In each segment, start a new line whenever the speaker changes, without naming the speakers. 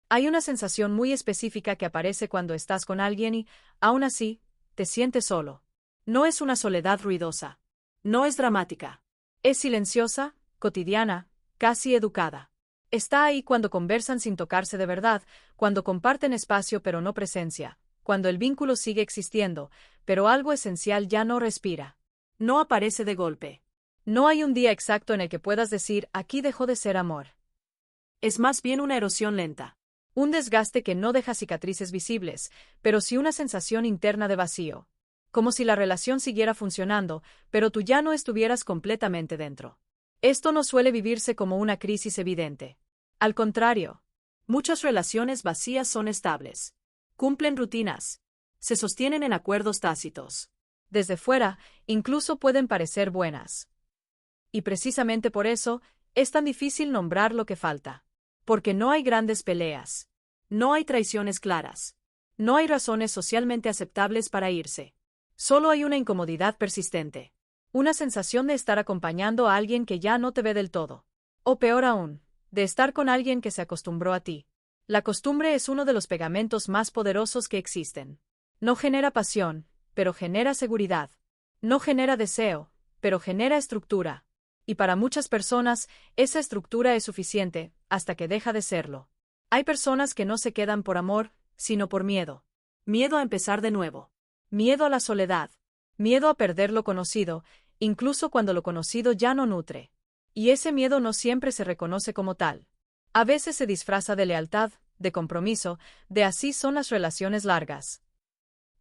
Hay una sensación muy específica que aparece cuando estás con alguien y, aún así, te sientes solo. No es una soledad ruidosa. No es dramática. Es silenciosa, cotidiana, casi educada. Está ahí cuando conversan sin tocarse de verdad, cuando comparten espacio pero no presencia, cuando el vínculo sigue existiendo, pero algo esencial ya no respira. No aparece de golpe. No hay un día exacto en el que puedas decir, aquí dejó de ser amor. Es más bien una erosión lenta. Un desgaste que no deja cicatrices visibles, pero sí una sensación interna de vacío. Como si la relación siguiera funcionando, pero tú ya no estuvieras completamente dentro. Esto no suele vivirse como una crisis evidente. Al contrario, muchas relaciones vacías son estables. Cumplen rutinas. Se sostienen en acuerdos tácitos. Desde fuera, incluso pueden parecer buenas. Y precisamente por eso, es tan difícil nombrar lo que falta. Porque no hay grandes peleas. No hay traiciones claras. No hay razones socialmente aceptables para irse. Solo hay una incomodidad persistente. Una sensación de estar acompañando a alguien que ya no te ve del todo. O peor aún, de estar con alguien que se acostumbró a ti. La costumbre es uno de los pegamentos más poderosos que existen. No genera pasión, pero genera seguridad. No genera deseo, pero genera estructura. Y para muchas personas, esa estructura es suficiente, hasta que deja de serlo. Hay personas que no se quedan por amor, sino por miedo. Miedo a empezar de nuevo. Miedo a la soledad. Miedo a perder lo conocido, incluso cuando lo conocido ya no nutre. Y ese miedo no siempre se reconoce como tal. A veces se disfraza de lealtad, de compromiso, de así son las relaciones largas.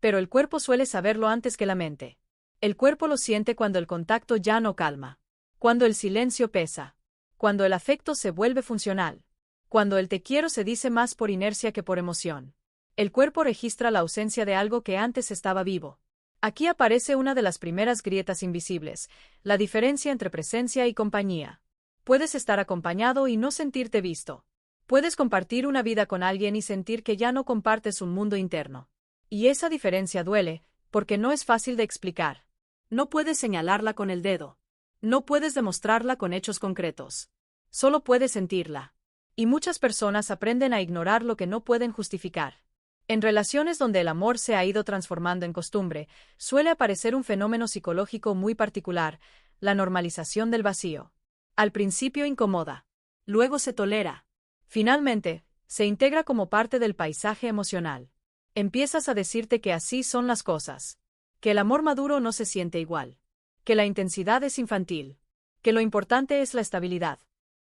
Pero el cuerpo suele saberlo antes que la mente. El cuerpo lo siente cuando el contacto ya no calma. Cuando el silencio pesa. Cuando el afecto se vuelve funcional. Cuando el te quiero se dice más por inercia que por emoción. El cuerpo registra la ausencia de algo que antes estaba vivo. Aquí aparece una de las primeras grietas invisibles, la diferencia entre presencia y compañía. Puedes estar acompañado y no sentirte visto. Puedes compartir una vida con alguien y sentir que ya no compartes un mundo interno. Y esa diferencia duele, porque no es fácil de explicar. No puedes señalarla con el dedo. No puedes demostrarla con hechos concretos. Solo puedes sentirla. Y muchas personas aprenden a ignorar lo que no pueden justificar. En relaciones donde el amor se ha ido transformando en costumbre, suele aparecer un fenómeno psicológico muy particular, la normalización del vacío. Al principio incomoda. Luego se tolera. Finalmente, se integra como parte del paisaje emocional. Empiezas a decirte que así son las cosas. Que el amor maduro no se siente igual. Que la intensidad es infantil. Que lo importante es la estabilidad.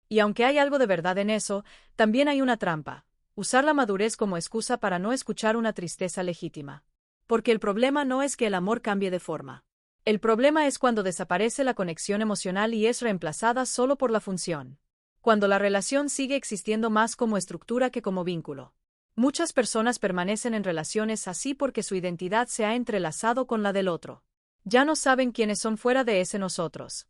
Y aunque hay algo de verdad en eso, también hay una trampa. Usar la madurez como excusa para no escuchar una tristeza legítima. Porque el problema no es que el amor cambie de forma. El problema es cuando desaparece la conexión emocional y es reemplazada solo por la función. Cuando la relación sigue existiendo más como estructura que como vínculo. Muchas personas permanecen en relaciones así porque su identidad se ha entrelazado con la del otro. Ya no saben quiénes son fuera de ese nosotros.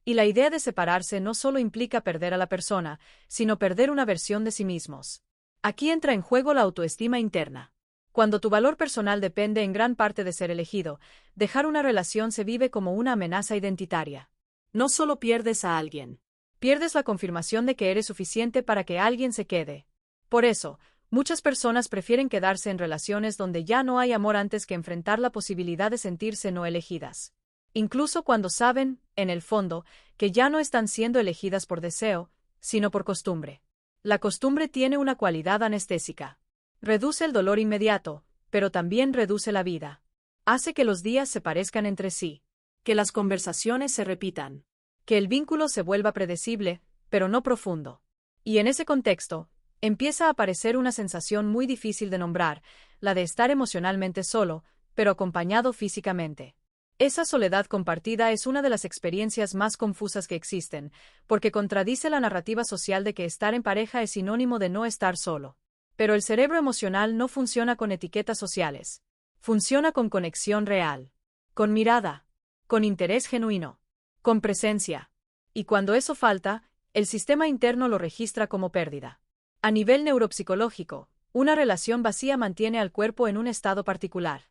Y la idea de separarse no solo implica perder a la persona, sino perder una versión de sí mismos. Aquí entra en juego la autoestima interna. Cuando tu valor personal depende en gran parte de ser elegido, dejar una relación se vive como una amenaza identitaria. No solo pierdes a alguien. Pierdes la confirmación de que eres suficiente para que alguien se quede. Por eso, muchas personas prefieren quedarse en relaciones donde ya no hay amor antes que enfrentar la posibilidad de sentirse no elegidas. Incluso cuando saben, en el fondo, que ya no están siendo elegidas por deseo, sino por costumbre. La costumbre tiene una cualidad anestésica. Reduce el dolor inmediato, pero también reduce la vida. Hace que los días se parezcan entre sí. Que las conversaciones se repitan. Que el vínculo se vuelva predecible, pero no profundo. Y en ese contexto, empieza a aparecer una sensación muy difícil de nombrar, la de estar emocionalmente solo, pero acompañado físicamente. Esa soledad compartida es una de las experiencias más confusas que existen, porque contradice la narrativa social de que estar en pareja es sinónimo de no estar solo. Pero el cerebro emocional no funciona con etiquetas sociales. Funciona con conexión real. Con mirada. Con interés genuino. Con presencia. Y cuando eso falta, el sistema interno lo registra como pérdida. A nivel neuropsicológico, una relación vacía mantiene al cuerpo en un estado particular.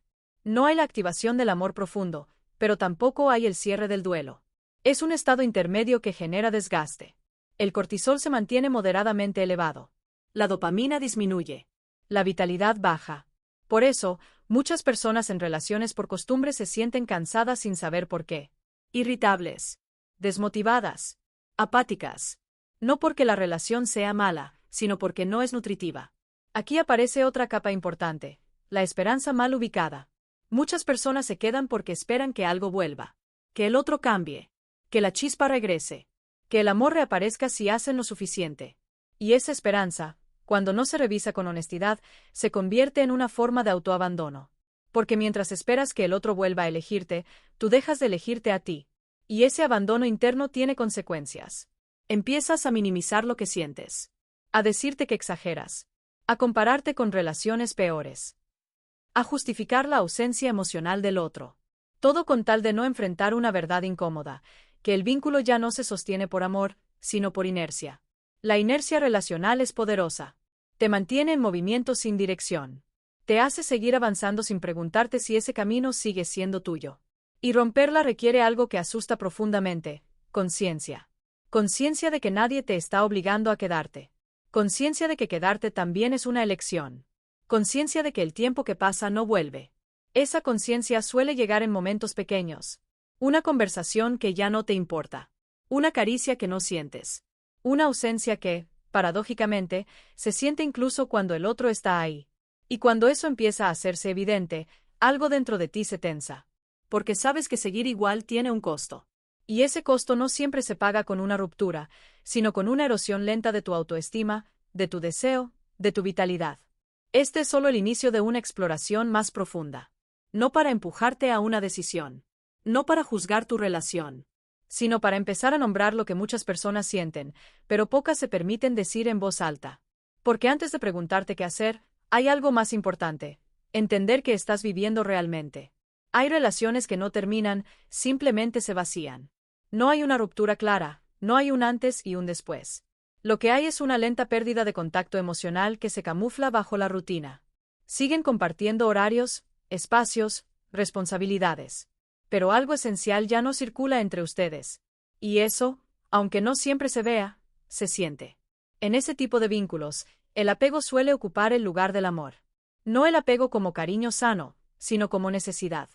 No hay la activación del amor profundo, pero tampoco hay el cierre del duelo. Es un estado intermedio que genera desgaste. El cortisol se mantiene moderadamente elevado. La dopamina disminuye. La vitalidad baja. Por eso, muchas personas en relaciones por costumbre se sienten cansadas sin saber por qué. Irritables. Desmotivadas. Apáticas. No porque la relación sea mala, sino porque no es nutritiva. Aquí aparece otra capa importante, la esperanza mal ubicada. Muchas personas se quedan porque esperan que algo vuelva, que el otro cambie, que la chispa regrese, que el amor reaparezca si hacen lo suficiente. Y esa esperanza, cuando no se revisa con honestidad, se convierte en una forma de autoabandono. Porque mientras esperas que el otro vuelva a elegirte, tú dejas de elegirte a ti. Y ese abandono interno tiene consecuencias. Empiezas a minimizar lo que sientes, a decirte que exageras, a compararte con relaciones peores, a justificar la ausencia emocional del otro. Todo con tal de no enfrentar una verdad incómoda, que el vínculo ya no se sostiene por amor, sino por inercia. La inercia relacional es poderosa. Te mantiene en movimiento sin dirección. Te hace seguir avanzando sin preguntarte si ese camino sigue siendo tuyo. Y romperla requiere algo que asusta profundamente: conciencia. Conciencia de que nadie te está obligando a quedarte. Conciencia de que quedarte también es una elección. Conciencia de que el tiempo que pasa no vuelve. Esa conciencia suele llegar en momentos pequeños. Una conversación que ya no te importa. Una caricia que no sientes. Una ausencia que, paradójicamente, se siente incluso cuando el otro está ahí. Y cuando eso empieza a hacerse evidente, algo dentro de ti se tensa. Porque sabes que seguir igual tiene un costo. Y ese costo no siempre se paga con una ruptura, sino con una erosión lenta de tu autoestima, de tu deseo, de tu vitalidad. Este es solo el inicio de una exploración más profunda. No para empujarte a una decisión. No para juzgar tu relación. Sino para empezar a nombrar lo que muchas personas sienten, pero pocas se permiten decir en voz alta. Porque antes de preguntarte qué hacer, hay algo más importante: entender que estás viviendo realmente. Hay relaciones que no terminan, simplemente se vacían. No hay una ruptura clara, no hay un antes y un después. Lo que hay es una lenta pérdida de contacto emocional que se camufla bajo la rutina. Siguen compartiendo horarios, espacios, responsabilidades. Pero algo esencial ya no circula entre ustedes. Y eso, aunque no siempre se vea, se siente. En ese tipo de vínculos, el apego suele ocupar el lugar del amor. No el apego como cariño sano, sino como necesidad.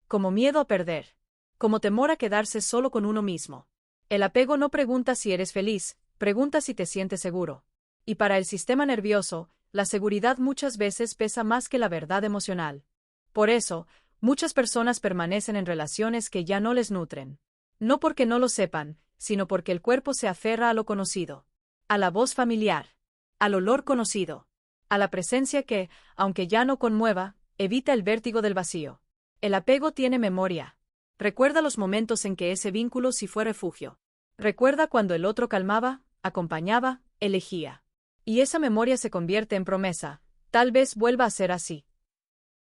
Como miedo a perder. Como temor a quedarse solo con uno mismo. El apego no pregunta si eres feliz, pregunta si te sientes seguro. Y para el sistema nervioso, la seguridad muchas veces pesa más que la verdad emocional. Por eso, muchas personas permanecen en relaciones que ya no les nutren. No porque no lo sepan, sino porque el cuerpo se aferra a lo conocido. A la voz familiar. Al olor conocido. A la presencia que, aunque ya no conmueva, evita el vértigo del vacío. El apego tiene memoria. Recuerda los momentos en que ese vínculo sí fue refugio. Recuerda cuando el otro calmaba, acompañaba, elegía. Y esa memoria se convierte en promesa: tal vez vuelva a ser así.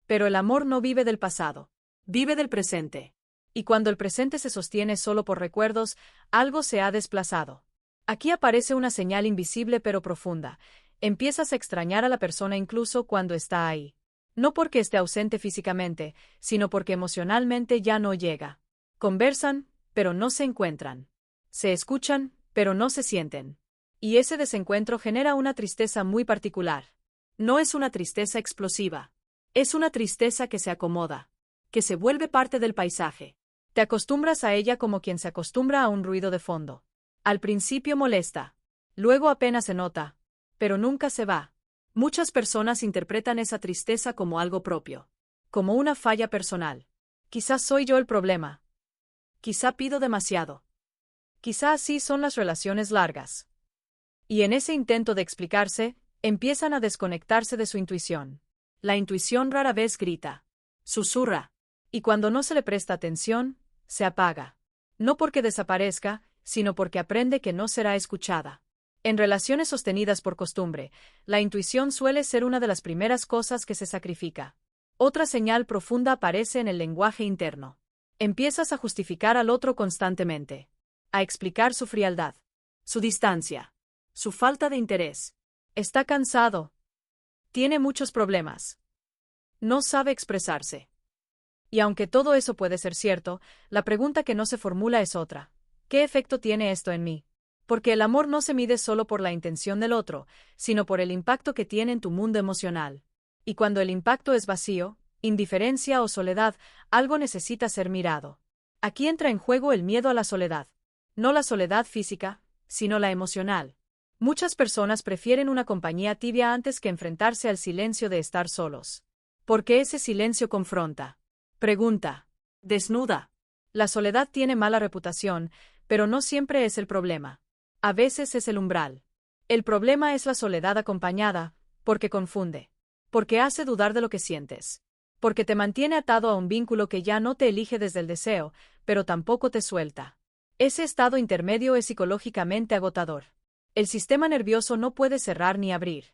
Pero el amor no vive del pasado. Vive del presente. Y cuando el presente se sostiene solo por recuerdos, algo se ha desplazado. Aquí aparece una señal invisible pero profunda. Empiezas a extrañar a la persona incluso cuando está ahí. No porque esté ausente físicamente, sino porque emocionalmente ya no llega. Conversan, pero no se encuentran. Se escuchan, pero no se sienten. Y ese desencuentro genera una tristeza muy particular. No es una tristeza explosiva. Es una tristeza que se acomoda, que se vuelve parte del paisaje. Te acostumbras a ella como quien se acostumbra a un ruido de fondo. Al principio molesta. Luego apenas se nota. Pero nunca se va. Muchas personas interpretan esa tristeza como algo propio. Como una falla personal. Quizás soy yo el problema. Quizá pido demasiado. Quizá así son las relaciones largas. Y en ese intento de explicarse, empiezan a desconectarse de su intuición. La intuición rara vez grita. Susurra. Y cuando no se le presta atención, se apaga. No porque desaparezca, sino porque aprende que no será escuchada. En relaciones sostenidas por costumbre, la intuición suele ser una de las primeras cosas que se sacrifica. Otra señal profunda aparece en el lenguaje interno. Empiezas a justificar al otro constantemente. A explicar su frialdad, su distancia, su falta de interés. Está cansado. Tiene muchos problemas. No sabe expresarse. Y aunque todo eso puede ser cierto, la pregunta que no se formula es otra. ¿Qué efecto tiene esto en mí? Porque el amor no se mide solo por la intención del otro, sino por el impacto que tiene en tu mundo emocional. Y cuando el impacto es vacío, indiferencia o soledad, algo necesita ser mirado. Aquí entra en juego el miedo a la soledad. No la soledad física, sino la emocional. Muchas personas prefieren una compañía tibia antes que enfrentarse al silencio de estar solos. Porque ese silencio confronta. Pregunta. Desnuda. La soledad tiene mala reputación, pero no siempre es el problema. A veces es el umbral. El problema es la soledad acompañada, porque confunde. Porque hace dudar de lo que sientes. Porque te mantiene atado a un vínculo que ya no te elige desde el deseo, pero tampoco te suelta. Ese estado intermedio es psicológicamente agotador. El sistema nervioso no puede cerrar ni abrir.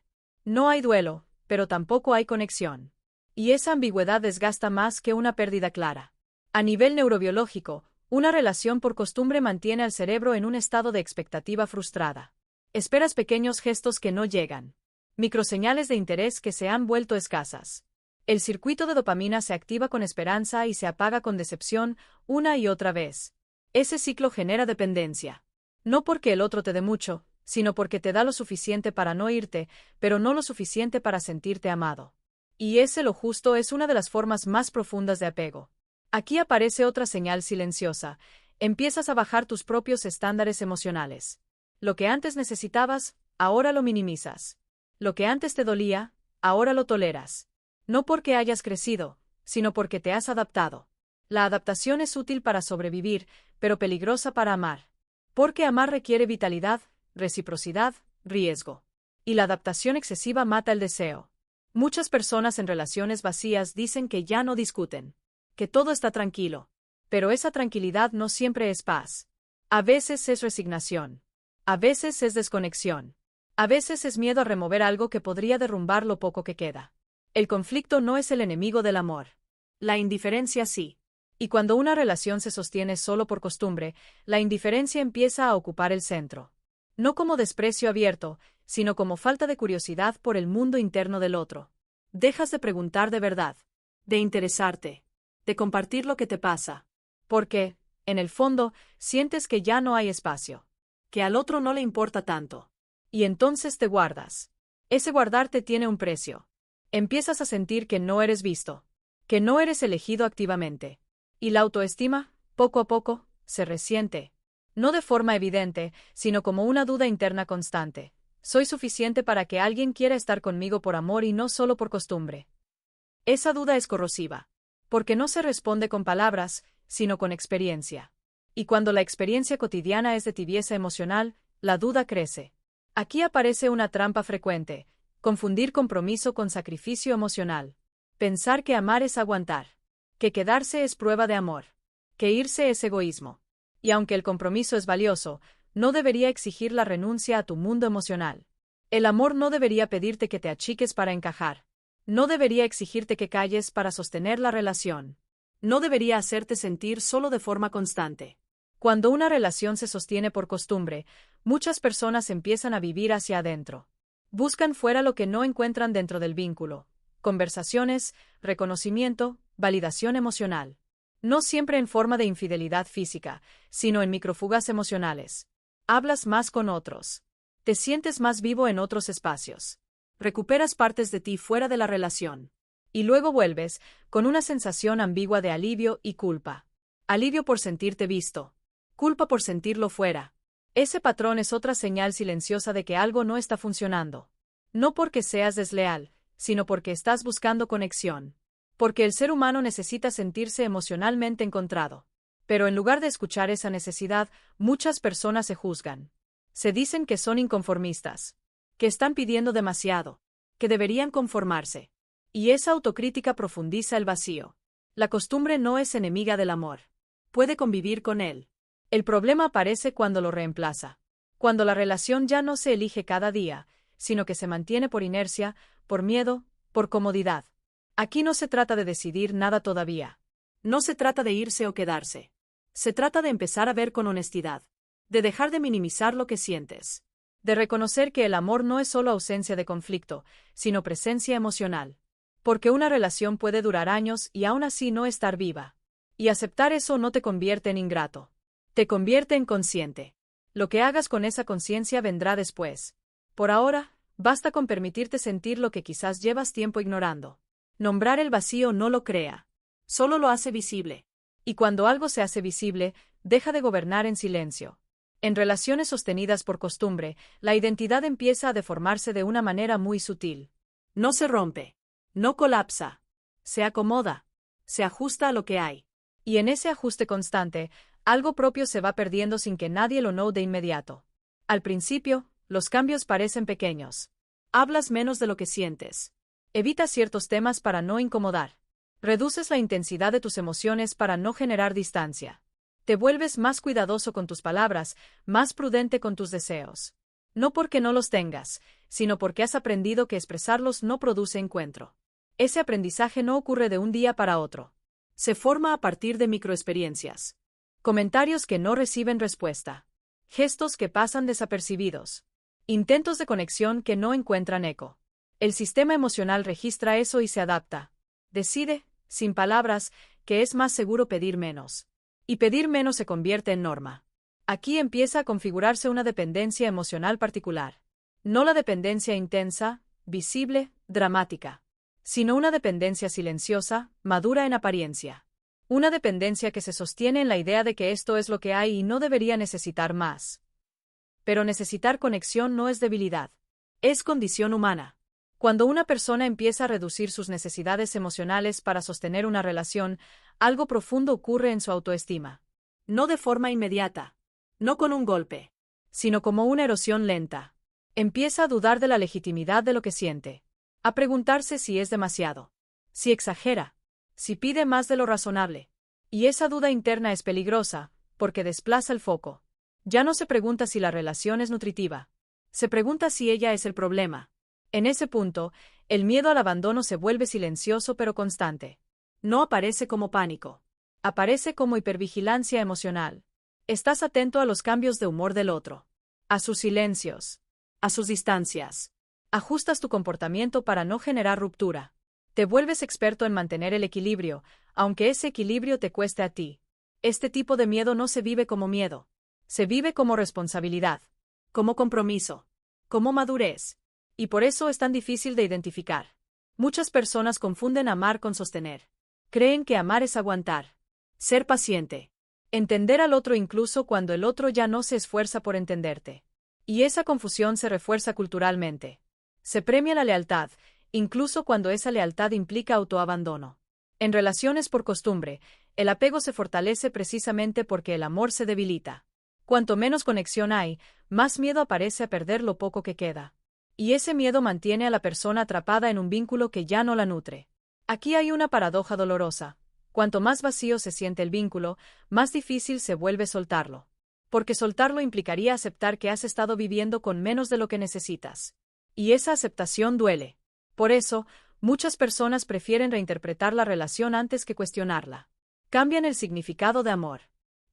No hay duelo, pero tampoco hay conexión. Y esa ambigüedad desgasta más que una pérdida clara. A nivel neurobiológico, una relación por costumbre mantiene al cerebro en un estado de expectativa frustrada. Esperas pequeños gestos que no llegan. Microseñales de interés que se han vuelto escasas. El circuito de dopamina se activa con esperanza y se apaga con decepción una y otra vez. Ese ciclo genera dependencia. No porque el otro te dé mucho, sino porque te da lo suficiente para no irte, pero no lo suficiente para sentirte amado. Y ese lo justo es una de las formas más profundas de apego. Aquí aparece otra señal silenciosa. Empiezas a bajar tus propios estándares emocionales. Lo que antes necesitabas, ahora lo minimizas. Lo que antes te dolía, ahora lo toleras. No porque hayas crecido, sino porque te has adaptado. La adaptación es útil para sobrevivir, pero peligrosa para amar. Porque amar requiere vitalidad, reciprocidad, riesgo. Y la adaptación excesiva mata el deseo. Muchas personas en relaciones vacías dicen que ya no discuten. Que todo está tranquilo. Pero esa tranquilidad no siempre es paz. A veces es resignación. A veces es desconexión. A veces es miedo a remover algo que podría derrumbar lo poco que queda. El conflicto no es el enemigo del amor. La indiferencia sí. Y cuando una relación se sostiene solo por costumbre, la indiferencia empieza a ocupar el centro. No como desprecio abierto, sino como falta de curiosidad por el mundo interno del otro. Dejas de preguntar de verdad. De interesarte. De compartir lo que te pasa. Porque, en el fondo, sientes que ya no hay espacio. Que al otro no le importa tanto. Y entonces te guardas. Ese guardarte tiene un precio. Empiezas a sentir que no eres visto. Que no eres elegido activamente. Y la autoestima, poco a poco, se resiente. No de forma evidente, sino como una duda interna constante. ¿Soy suficiente para que alguien quiera estar conmigo por amor y no solo por costumbre? Esa duda es corrosiva. Porque no se responde con palabras, sino con experiencia. Y cuando la experiencia cotidiana es de tibieza emocional, la duda crece. Aquí aparece una trampa frecuente: confundir compromiso con sacrificio emocional. Pensar que amar es aguantar. Que quedarse es prueba de amor. Que irse es egoísmo. Y aunque el compromiso es valioso, no debería exigir la renuncia a tu mundo emocional. El amor no debería pedirte que te achiques para encajar. No debería exigirte que calles para sostener la relación. No debería hacerte sentir solo de forma constante. Cuando una relación se sostiene por costumbre, muchas personas empiezan a vivir hacia adentro. Buscan fuera lo que no encuentran dentro del vínculo. Conversaciones, reconocimiento, validación emocional. No siempre en forma de infidelidad física, sino en microfugas emocionales. Hablas más con otros. Te sientes más vivo en otros espacios. Recuperas partes de ti fuera de la relación. Y luego vuelves, con una sensación ambigua de alivio y culpa. Alivio por sentirte visto. Culpa por sentirlo fuera. Ese patrón es otra señal silenciosa de que algo no está funcionando. No porque seas desleal, sino porque estás buscando conexión. Porque el ser humano necesita sentirse emocionalmente encontrado. Pero en lugar de escuchar esa necesidad, muchas personas se juzgan. Se dicen que son inconformistas. Que están pidiendo demasiado. Que deberían conformarse. Y esa autocrítica profundiza el vacío. La costumbre no es enemiga del amor. Puede convivir con él. El problema aparece cuando lo reemplaza. Cuando la relación ya no se elige cada día, sino que se mantiene por inercia, por miedo, por comodidad. Aquí no se trata de decidir nada todavía. No se trata de irse o quedarse. Se trata de empezar a ver con honestidad. De dejar de minimizar lo que sientes. De reconocer que el amor no es solo ausencia de conflicto, sino presencia emocional. Porque una relación puede durar años y aún así no estar viva. Y aceptar eso no te convierte en ingrato. Te convierte en consciente. Lo que hagas con esa conciencia vendrá después. Por ahora, basta con permitirte sentir lo que quizás llevas tiempo ignorando. Nombrar el vacío no lo crea, solo lo hace visible. Y cuando algo se hace visible, deja de gobernar en silencio. En relaciones sostenidas por costumbre, la identidad empieza a deformarse de una manera muy sutil. No se rompe, no colapsa, se acomoda, se ajusta a lo que hay. Y en ese ajuste constante, algo propio se va perdiendo sin que nadie lo note de inmediato. Al principio, los cambios parecen pequeños. Hablas menos de lo que sientes. Evitas ciertos temas para no incomodar. Reduces la intensidad de tus emociones para no generar distancia. Te vuelves más cuidadoso con tus palabras, más prudente con tus deseos. No porque no los tengas, sino porque has aprendido que expresarlos no produce encuentro. Ese aprendizaje no ocurre de un día para otro. Se forma a partir de microexperiencias. Comentarios que no reciben respuesta. Gestos que pasan desapercibidos. Intentos de conexión que no encuentran eco. El sistema emocional registra eso y se adapta. Decide, sin palabras, que es más seguro pedir menos. Y pedir menos se convierte en norma. Aquí empieza a configurarse una dependencia emocional particular. No la dependencia intensa, visible, dramática, sino una dependencia silenciosa, madura en apariencia. Una dependencia que se sostiene en la idea de que esto es lo que hay y no debería necesitar más. Pero necesitar conexión no es debilidad. Es condición humana. Cuando una persona empieza a reducir sus necesidades emocionales para sostener una relación, algo profundo ocurre en su autoestima. No de forma inmediata, no con un golpe, sino como una erosión lenta. Empieza a dudar de la legitimidad de lo que siente, a preguntarse si es demasiado, si exagera, si pide más de lo razonable. Y esa duda interna es peligrosa, porque desplaza el foco. Ya no se pregunta si la relación es nutritiva, se pregunta si ella es el problema. En ese punto, el miedo al abandono se vuelve silencioso pero constante. No aparece como pánico. Aparece como hipervigilancia emocional. Estás atento a los cambios de humor del otro, a sus silencios, a sus distancias. Ajustas tu comportamiento para no generar ruptura. Te vuelves experto en mantener el equilibrio, aunque ese equilibrio te cueste a ti. Este tipo de miedo no se vive como miedo. Se vive como responsabilidad, como compromiso, como madurez. Y por eso es tan difícil de identificar. Muchas personas confunden amar con sostener. Creen que amar es aguantar, ser paciente, entender al otro incluso cuando el otro ya no se esfuerza por entenderte. Y esa confusión se refuerza culturalmente. Se premia la lealtad, incluso cuando esa lealtad implica autoabandono. En relaciones por costumbre, el apego se fortalece precisamente porque el amor se debilita. Cuanto menos conexión hay, más miedo aparece a perder lo poco que queda. Y ese miedo mantiene a la persona atrapada en un vínculo que ya no la nutre. Aquí hay una paradoja dolorosa. Cuanto más vacío se siente el vínculo, más difícil se vuelve soltarlo. Porque soltarlo implicaría aceptar que has estado viviendo con menos de lo que necesitas. Y esa aceptación duele. Por eso, muchas personas prefieren reinterpretar la relación antes que cuestionarla. Cambian el significado de amor.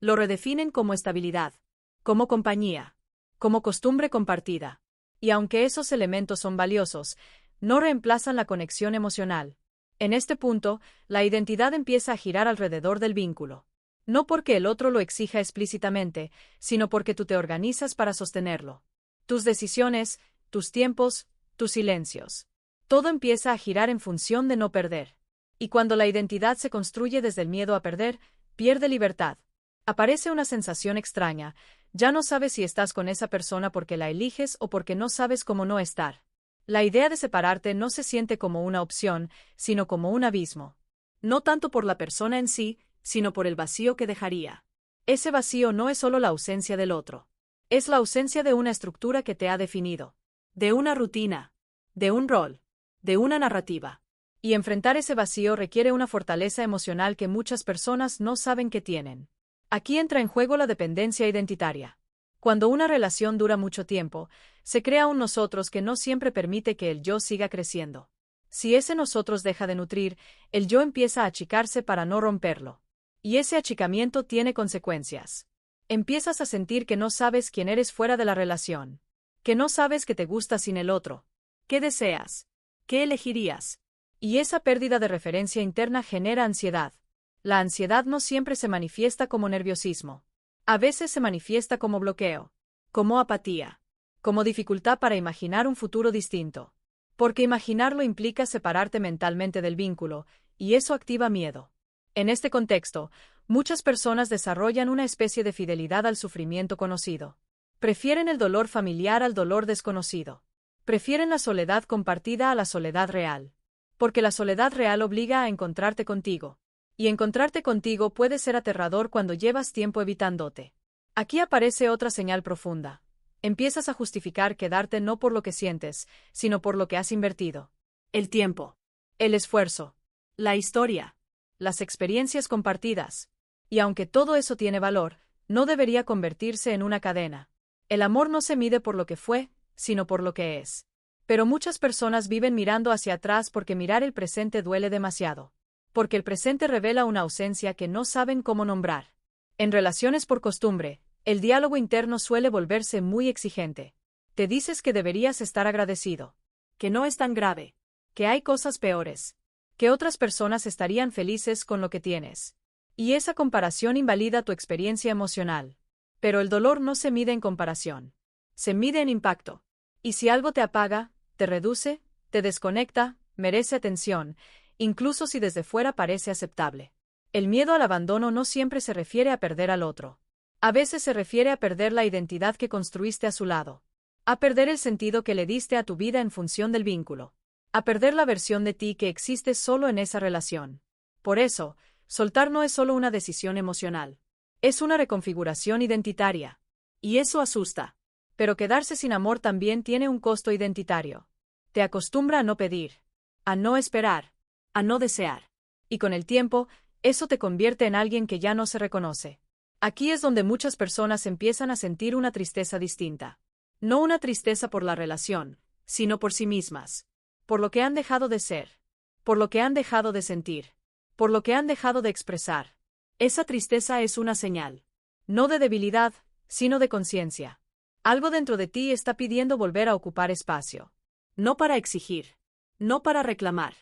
Lo redefinen como estabilidad, como compañía, como costumbre compartida. Y aunque esos elementos son valiosos, no reemplazan la conexión emocional. En este punto, la identidad empieza a girar alrededor del vínculo. No porque el otro lo exija explícitamente, sino porque tú te organizas para sostenerlo. Tus decisiones, tus tiempos, tus silencios. Todo empieza a girar en función de no perder. Y cuando la identidad se construye desde el miedo a perder, pierde libertad. Aparece una sensación extraña. Ya no sabes si estás con esa persona porque la eliges o porque no sabes cómo no estar. La idea de separarte no se siente como una opción, sino como un abismo. No tanto por la persona en sí, sino por el vacío que dejaría. Ese vacío no es solo la ausencia del otro. Es la ausencia de una estructura que te ha definido. De una rutina. De un rol. De una narrativa. Y enfrentar ese vacío requiere una fortaleza emocional que muchas personas no saben que tienen. Aquí entra en juego la dependencia identitaria. Cuando una relación dura mucho tiempo, se crea un nosotros que no siempre permite que el yo siga creciendo. Si ese nosotros deja de nutrir, el yo empieza a achicarse para no romperlo. Y ese achicamiento tiene consecuencias. Empiezas a sentir que no sabes quién eres fuera de la relación. Que no sabes que te gusta sin el otro. ¿Qué deseas? ¿Qué elegirías? Y esa pérdida de referencia interna genera ansiedad. La ansiedad no siempre se manifiesta como nerviosismo. A veces se manifiesta como bloqueo. como apatía, como dificultad para imaginar un futuro distinto. Porque imaginarlo implica separarte mentalmente del vínculo, y eso activa miedo. En este contexto, muchas personas desarrollan una especie de fidelidad al sufrimiento conocido. Prefieren el dolor familiar al dolor desconocido. Prefieren la soledad compartida a la soledad real. Porque la soledad real obliga a encontrarte contigo. Y encontrarte contigo puede ser aterrador cuando llevas tiempo evitándote. Aquí aparece otra señal profunda. Empiezas a justificar quedarte no por lo que sientes, sino por lo que has invertido. El tiempo, el esfuerzo, la historia, las experiencias compartidas. Y aunque todo eso tiene valor, no debería convertirse en una cadena. El amor no se mide por lo que fue, sino por lo que es. Pero muchas personas viven mirando hacia atrás porque mirar el presente duele demasiado. Porque el presente revela una ausencia que no saben cómo nombrar. En relaciones por costumbre, el diálogo interno suele volverse muy exigente. Te dices que deberías estar agradecido, que no es tan grave, que hay cosas peores, que otras personas estarían felices con lo que tienes. Y esa comparación invalida tu experiencia emocional. Pero el dolor no se mide en comparación. Se mide en impacto. Y si algo te apaga, te reduce, te desconecta, merece atención, incluso si desde fuera parece aceptable. El miedo al abandono no siempre se refiere a perder al otro. A veces se refiere a perder la identidad que construiste a su lado. A perder el sentido que le diste a tu vida en función del vínculo. A perder la versión de ti que existe solo en esa relación. Por eso, soltar no es solo una decisión emocional. Es una reconfiguración identitaria. Y eso asusta. Pero quedarse sin amor también tiene un costo identitario. Te acostumbra a no pedir, a no esperar, a no desear. Y con el tiempo, eso te convierte en alguien que ya no se reconoce. Aquí es donde muchas personas empiezan a sentir una tristeza distinta. No una tristeza por la relación, sino por sí mismas. Por lo que han dejado de ser. Por lo que han dejado de sentir. Por lo que han dejado de expresar. Esa tristeza es una señal. No de debilidad, sino de conciencia. Algo dentro de ti está pidiendo volver a ocupar espacio. No para exigir. No para reclamar.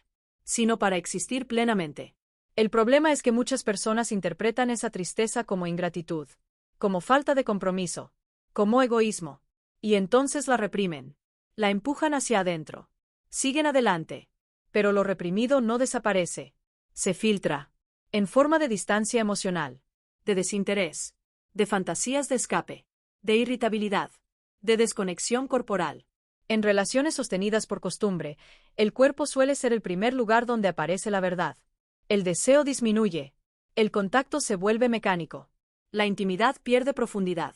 Sino para existir plenamente. El problema es que muchas personas interpretan esa tristeza como ingratitud, como falta de compromiso, como egoísmo. Y entonces la reprimen. La empujan hacia adentro. Siguen adelante. Pero lo reprimido no desaparece. Se filtra. En forma de distancia emocional. De desinterés. De fantasías de escape. De irritabilidad. De desconexión corporal. En relaciones sostenidas por costumbre, el cuerpo suele ser el primer lugar donde aparece la verdad. El deseo disminuye. El contacto se vuelve mecánico. La intimidad pierde profundidad.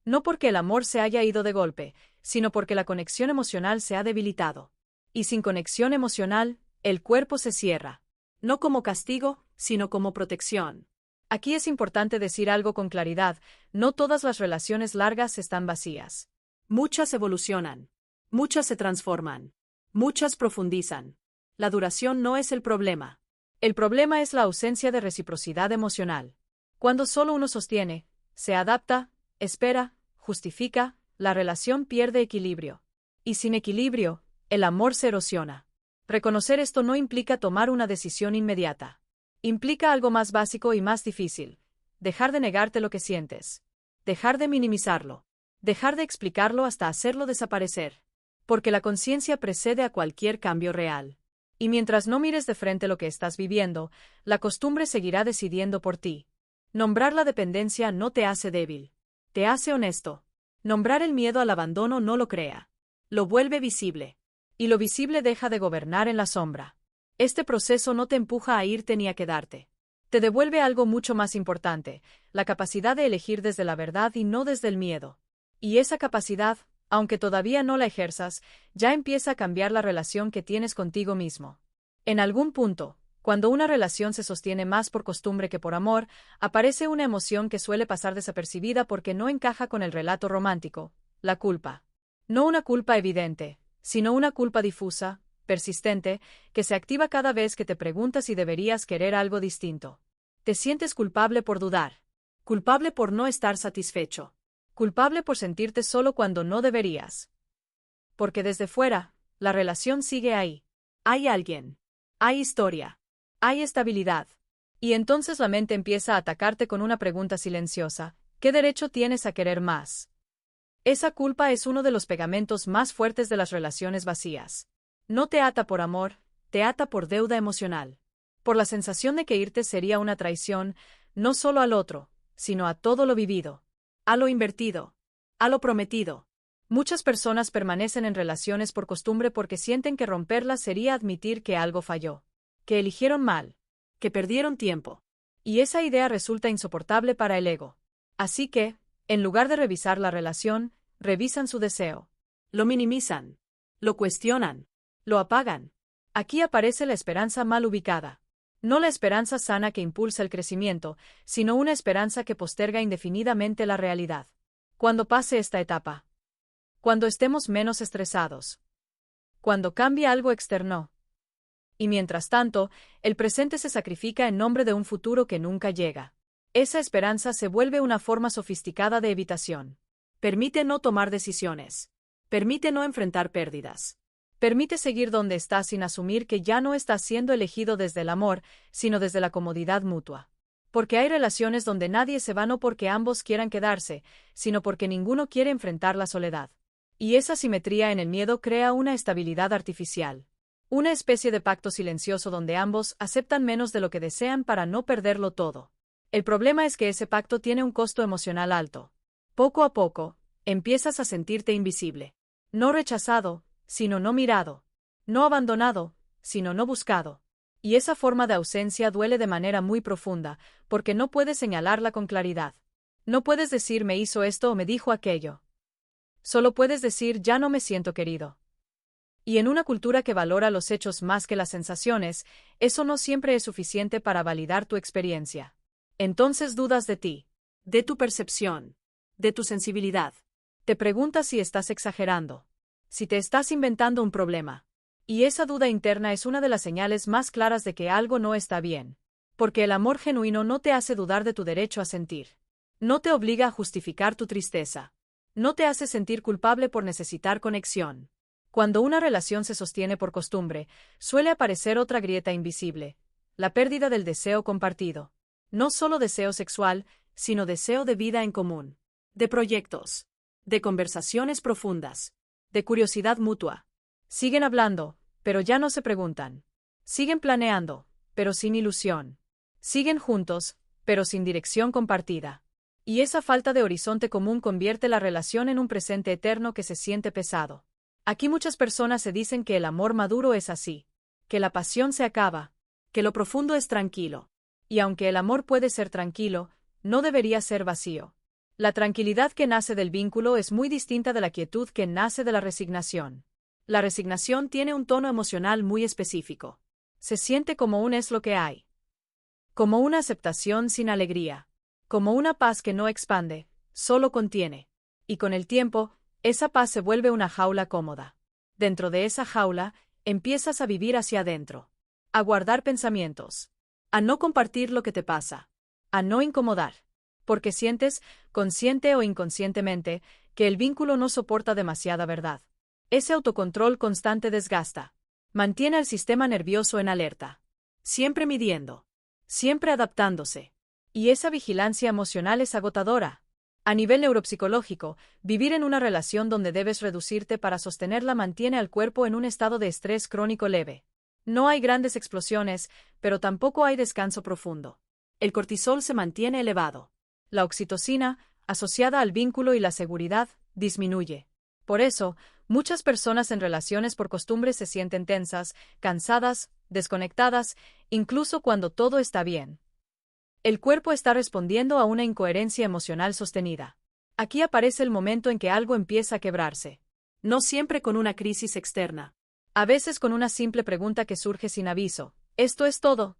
No porque el amor se haya ido de golpe, sino porque la conexión emocional se ha debilitado. Y sin conexión emocional, el cuerpo se cierra. No como castigo, sino como protección. Aquí es importante decir algo con claridad, no todas las relaciones largas están vacías. Muchas evolucionan. Muchas se transforman. Muchas profundizan. La duración no es el problema. El problema es la ausencia de reciprocidad emocional. Cuando solo uno sostiene, se adapta, espera, justifica, la relación pierde equilibrio. Y sin equilibrio, el amor se erosiona. Reconocer esto no implica tomar una decisión inmediata. Implica algo más básico y más difícil. Dejar de negarte lo que sientes. Dejar de minimizarlo. Dejar de explicarlo hasta hacerlo desaparecer. Porque la conciencia precede a cualquier cambio real. Y mientras no mires de frente lo que estás viviendo, la costumbre seguirá decidiendo por ti. Nombrar la dependencia no te hace débil. Te hace honesto. Nombrar el miedo al abandono no lo crea. Lo vuelve visible. Y lo visible deja de gobernar en la sombra. Este proceso no te empuja a irte ni a quedarte. Te devuelve algo mucho más importante, la capacidad de elegir desde la verdad y no desde el miedo. Y esa capacidad, aunque todavía no la ejerzas, ya empieza a cambiar la relación que tienes contigo mismo. En algún punto, cuando una relación se sostiene más por costumbre que por amor, aparece una emoción que suele pasar desapercibida porque no encaja con el relato romántico, la culpa. No una culpa evidente, sino una culpa difusa, persistente, que se activa cada vez que te preguntas si deberías querer algo distinto. Te sientes culpable por dudar, culpable por no estar satisfecho. Culpable por sentirte solo cuando no deberías. Porque desde fuera, la relación sigue ahí. Hay alguien. Hay historia. Hay estabilidad. Y entonces la mente empieza a atacarte con una pregunta silenciosa. ¿Qué derecho tienes a querer más? Esa culpa es uno de los pegamentos más fuertes de las relaciones vacías. No te ata por amor, te ata por deuda emocional. Por la sensación de que irte sería una traición, no solo al otro, sino a todo lo vivido, a lo invertido, a lo prometido. Muchas personas permanecen en relaciones por costumbre porque sienten que romperlas sería admitir que algo falló, que eligieron mal, que perdieron tiempo. Y esa idea resulta insoportable para el ego. Así que, en lugar de revisar la relación, revisan su deseo. Lo minimizan, lo cuestionan, lo apagan. Aquí aparece la esperanza mal ubicada. No la esperanza sana que impulsa el crecimiento, sino una esperanza que posterga indefinidamente la realidad. Cuando pase esta etapa, cuando estemos menos estresados, cuando cambie algo externo. Y mientras tanto, el presente se sacrifica en nombre de un futuro que nunca llega. Esa esperanza se vuelve una forma sofisticada de evitación. Permite no tomar decisiones. Permite no enfrentar pérdidas. Permite seguir donde estás sin asumir que ya no estás siendo elegido desde el amor, sino desde la comodidad mutua. Porque hay relaciones donde nadie se va no porque ambos quieran quedarse, sino porque ninguno quiere enfrentar la soledad. Y esa simetría en el miedo crea una estabilidad artificial. Una especie de pacto silencioso donde ambos aceptan menos de lo que desean para no perderlo todo. El problema es que ese pacto tiene un costo emocional alto. Poco a poco, empiezas a sentirte invisible. No rechazado, sino no mirado. No abandonado, sino no buscado. Y esa forma de ausencia duele de manera muy profunda, porque no puedes señalarla con claridad. No puedes decir me hizo esto o me dijo aquello. Solo puedes decir ya no me siento querido. Y en una cultura que valora los hechos más que las sensaciones, eso no siempre es suficiente para validar tu experiencia. Entonces dudas de ti, de tu percepción, de tu sensibilidad. Te preguntas si estás exagerando, si te estás inventando un problema. Y esa duda interna es una de las señales más claras de que algo no está bien. Porque el amor genuino no te hace dudar de tu derecho a sentir. No te obliga a justificar tu tristeza. No te hace sentir culpable por necesitar conexión. Cuando una relación se sostiene por costumbre, suele aparecer otra grieta invisible, la pérdida del deseo compartido. No solo deseo sexual, sino deseo de vida en común. De proyectos. De conversaciones profundas. De curiosidad mutua. Siguen hablando, pero ya no se preguntan. Siguen planeando, pero sin ilusión. Siguen juntos, pero sin dirección compartida. Y esa falta de horizonte común convierte la relación en un presente eterno que se siente pesado. Aquí muchas personas se dicen que el amor maduro es así, que la pasión se acaba, que lo profundo es tranquilo. Y aunque el amor puede ser tranquilo, no debería ser vacío. La tranquilidad que nace del vínculo es muy distinta de la quietud que nace de la resignación. La resignación tiene un tono emocional muy específico. Se siente como un es lo que hay. Como una aceptación sin alegría. Como una paz que no expande, solo contiene. Y con el tiempo, esa paz se vuelve una jaula cómoda. Dentro de esa jaula, empiezas a vivir hacia adentro. A guardar pensamientos. A no compartir lo que te pasa. A no incomodar. Porque sientes, consciente o inconscientemente, que el vínculo no soporta demasiada verdad. Ese autocontrol constante desgasta. Mantiene al sistema nervioso en alerta. Siempre midiendo. Siempre adaptándose. Y esa vigilancia emocional es agotadora. A nivel neuropsicológico, vivir en una relación donde debes reducirte para sostenerla mantiene al cuerpo en un estado de estrés crónico leve. No hay grandes explosiones, pero tampoco hay descanso profundo. El cortisol se mantiene elevado. La oxitocina, asociada al vínculo y la seguridad, disminuye. Por eso, muchas personas en relaciones por costumbre se sienten tensas, cansadas, desconectadas, incluso cuando todo está bien. El cuerpo está respondiendo a una incoherencia emocional sostenida. Aquí aparece el momento en que algo empieza a quebrarse. No siempre con una crisis externa. A veces con una simple pregunta que surge sin aviso. ¿Esto es todo?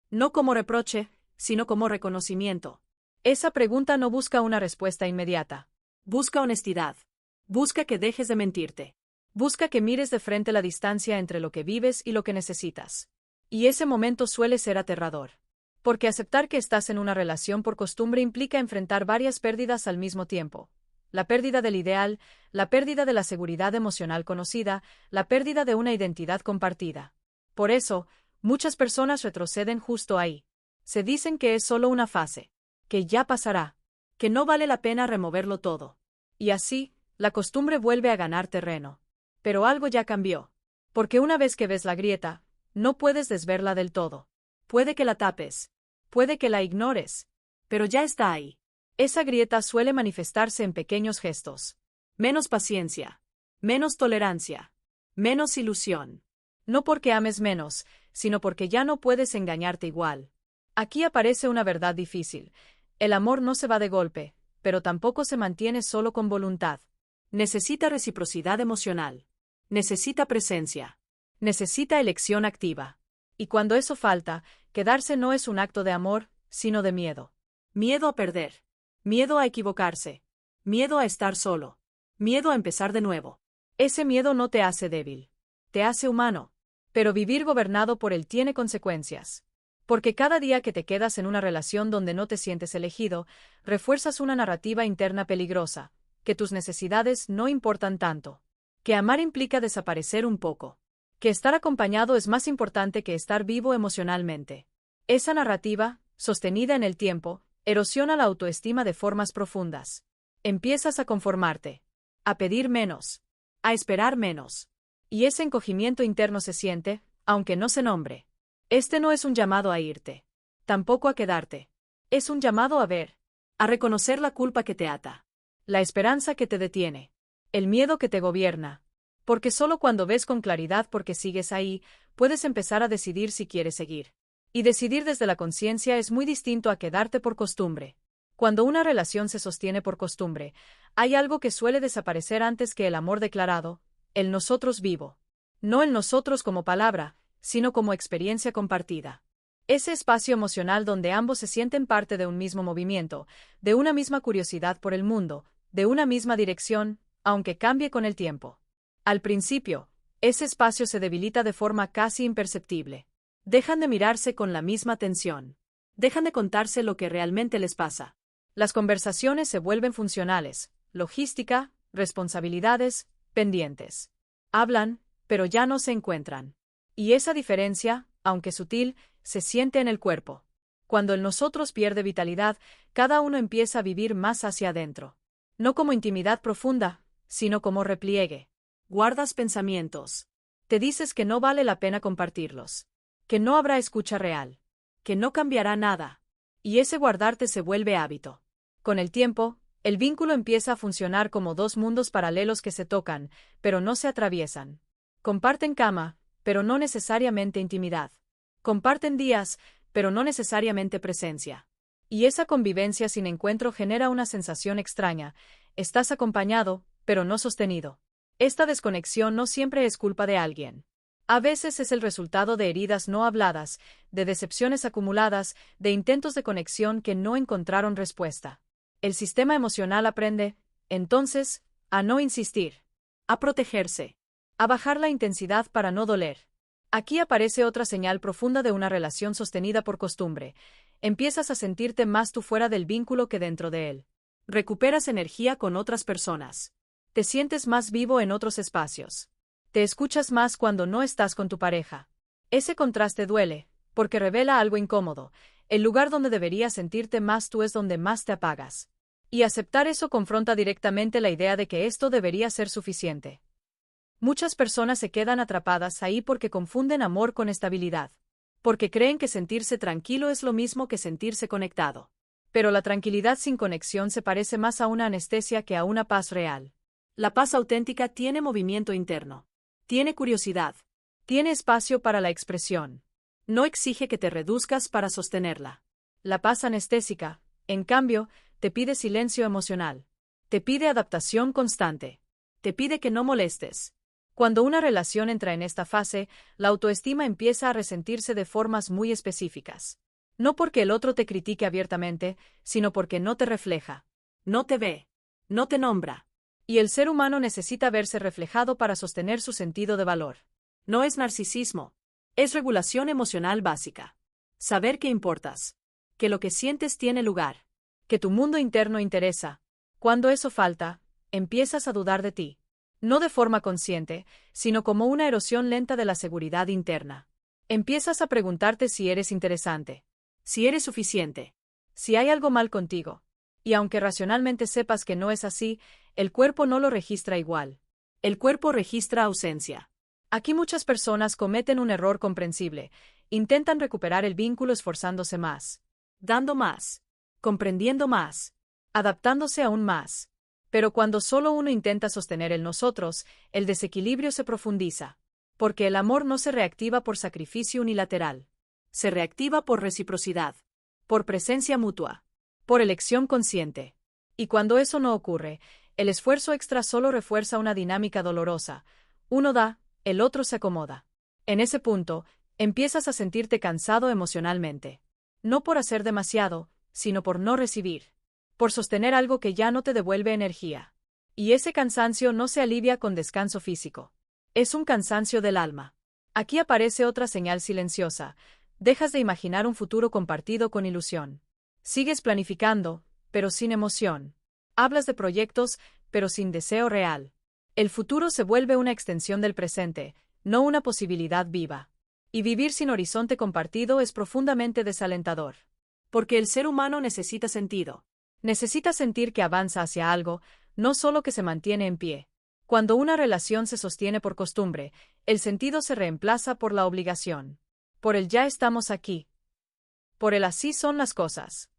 No como reproche, sino como reconocimiento. Esa pregunta no busca una respuesta inmediata. Busca honestidad. Busca que dejes de mentirte. Busca que mires de frente la distancia entre lo que vives y lo que necesitas. Y ese momento suele ser aterrador. Porque aceptar que estás en una relación por costumbre implica enfrentar varias pérdidas al mismo tiempo. La pérdida del ideal, la pérdida de la seguridad emocional conocida, la pérdida de una identidad compartida. Por eso, muchas personas retroceden justo ahí. Se dicen que es solo una fase, que ya pasará, que no vale la pena removerlo todo. Y así, La costumbre vuelve a ganar terreno. Pero algo ya cambió. Porque una vez que ves la grieta, no puedes desverla del todo. Puede que la tapes. Puede que la ignores. Pero ya está ahí. Esa grieta suele manifestarse en pequeños gestos. Menos paciencia. Menos tolerancia. Menos ilusión. No porque ames menos, sino porque ya no puedes engañarte igual. Aquí aparece una verdad difícil. El amor no se va de golpe, pero tampoco se mantiene solo con voluntad. Necesita reciprocidad emocional. Necesita presencia. Necesita elección activa. Y cuando eso falta, quedarse no es un acto de amor, sino de miedo. Miedo a perder. Miedo a equivocarse. Miedo a estar solo. Miedo a empezar de nuevo. Ese miedo no te hace débil. Te hace humano. Pero vivir gobernado por él tiene consecuencias. Porque cada día que te quedas en una relación donde no te sientes elegido, refuerzas una narrativa interna peligrosa, que tus necesidades no importan tanto. Que amar implica desaparecer un poco. Que estar acompañado es más importante que estar vivo emocionalmente. Esa narrativa, sostenida en el tiempo, erosiona la autoestima de formas profundas. Empiezas a conformarte. A pedir menos. A esperar menos. Y ese encogimiento interno se siente, aunque no se nombre. Este no es un llamado a irte. Tampoco a quedarte. Es un llamado a ver. A reconocer la culpa que te ata. La esperanza que te detiene. El miedo que te gobierna. Porque solo cuando ves con claridad por qué sigues ahí, puedes empezar a decidir si quieres seguir. Y decidir desde la conciencia es muy distinto a quedarte por costumbre. Cuando una relación se sostiene por costumbre, hay algo que suele desaparecer antes que el amor declarado, el nosotros vivo. No el nosotros como palabra, sino como experiencia compartida. Ese espacio emocional donde ambos se sienten parte de un mismo movimiento, de una misma curiosidad por el mundo, de una misma dirección, aunque cambie con el tiempo. Al principio, ese espacio se debilita de forma casi imperceptible. Dejan de mirarse con la misma atención. Dejan de contarse lo que realmente les pasa. Las conversaciones se vuelven funcionales, logística, responsabilidades, pendientes. Hablan, pero ya no se encuentran. Y esa diferencia, aunque sutil, se siente en el cuerpo. Cuando el nosotros pierde vitalidad, cada uno empieza a vivir más hacia adentro. No como intimidad profunda, sino como repliegue. Guardas pensamientos. Te dices que no vale la pena compartirlos. Que no habrá escucha real. Que no cambiará nada. Y ese guardarte se vuelve hábito. Con el tiempo, el vínculo empieza a funcionar como dos mundos paralelos que se tocan, pero no se atraviesan. Comparten cama, pero no necesariamente intimidad. Comparten días, pero no necesariamente presencia. Y esa convivencia sin encuentro genera una sensación extraña. Estás acompañado, pero no sostenido. Esta desconexión no siempre es culpa de alguien. A veces es el resultado de heridas no habladas, de decepciones acumuladas, de intentos de conexión que no encontraron respuesta. El sistema emocional aprende, entonces, a no insistir, a protegerse, a bajar la intensidad para no doler. Aquí aparece otra señal profunda de una relación sostenida por costumbre. Empiezas a sentirte más tú fuera del vínculo que dentro de él. Recuperas energía con otras personas. Te sientes más vivo en otros espacios. Te escuchas más cuando no estás con tu pareja. Ese contraste duele, porque revela algo incómodo. El lugar donde deberías sentirte más tú es donde más te apagas. Y aceptar eso confronta directamente la idea de que esto debería ser suficiente. Muchas personas se quedan atrapadas ahí porque confunden amor con estabilidad. Porque creen que sentirse tranquilo es lo mismo que sentirse conectado. Pero la tranquilidad sin conexión se parece más a una anestesia que a una paz real. La paz auténtica tiene movimiento interno. Tiene curiosidad. Tiene espacio para la expresión. No exige que te reduzcas para sostenerla. La paz anestésica, en cambio, te pide silencio emocional. Te pide adaptación constante. Te pide que no molestes. Cuando una relación entra en esta fase, la autoestima empieza a resentirse de formas muy específicas. No porque el otro te critique abiertamente, sino porque no te refleja. No te ve. No te nombra. Y el ser humano necesita verse reflejado para sostener su sentido de valor. No es narcisismo. Es regulación emocional básica. Saber que importas. Que lo que sientes tiene lugar. Que tu mundo interno interesa. Cuando eso falta, empiezas a dudar de ti. No de forma consciente, sino como una erosión lenta de la seguridad interna. Empiezas a preguntarte si eres interesante. Si eres suficiente. Si hay algo mal contigo. Y aunque racionalmente sepas que no es así, El cuerpo no lo registra igual. El cuerpo registra ausencia. Aquí muchas personas cometen un error comprensible. Intentan recuperar el vínculo esforzándose más, dando más, comprendiendo más, adaptándose aún más. Pero cuando solo uno intenta sostener el nosotros, el desequilibrio se profundiza. Porque el amor no se reactiva por sacrificio unilateral. Se reactiva por reciprocidad, por presencia mutua, por elección consciente. Y cuando eso no ocurre, el esfuerzo extra solo refuerza una dinámica dolorosa. Uno da, el otro se acomoda. En ese punto, empiezas a sentirte cansado emocionalmente. No por hacer demasiado, sino por no recibir. Por sostener algo que ya no te devuelve energía. Y ese cansancio no se alivia con descanso físico. Es un cansancio del alma. Aquí aparece otra señal silenciosa. Dejas de imaginar un futuro compartido con ilusión. Sigues planificando, pero sin emoción. Hablas de proyectos, pero sin deseo real. El futuro se vuelve una extensión del presente, no una posibilidad viva. Y vivir sin horizonte compartido es profundamente desalentador. Porque el ser humano necesita sentido. Necesita sentir que avanza hacia algo, no solo que se mantiene en pie. Cuando una relación se sostiene por costumbre, el sentido se reemplaza por la obligación. Por el ya estamos aquí. Por el así son las cosas.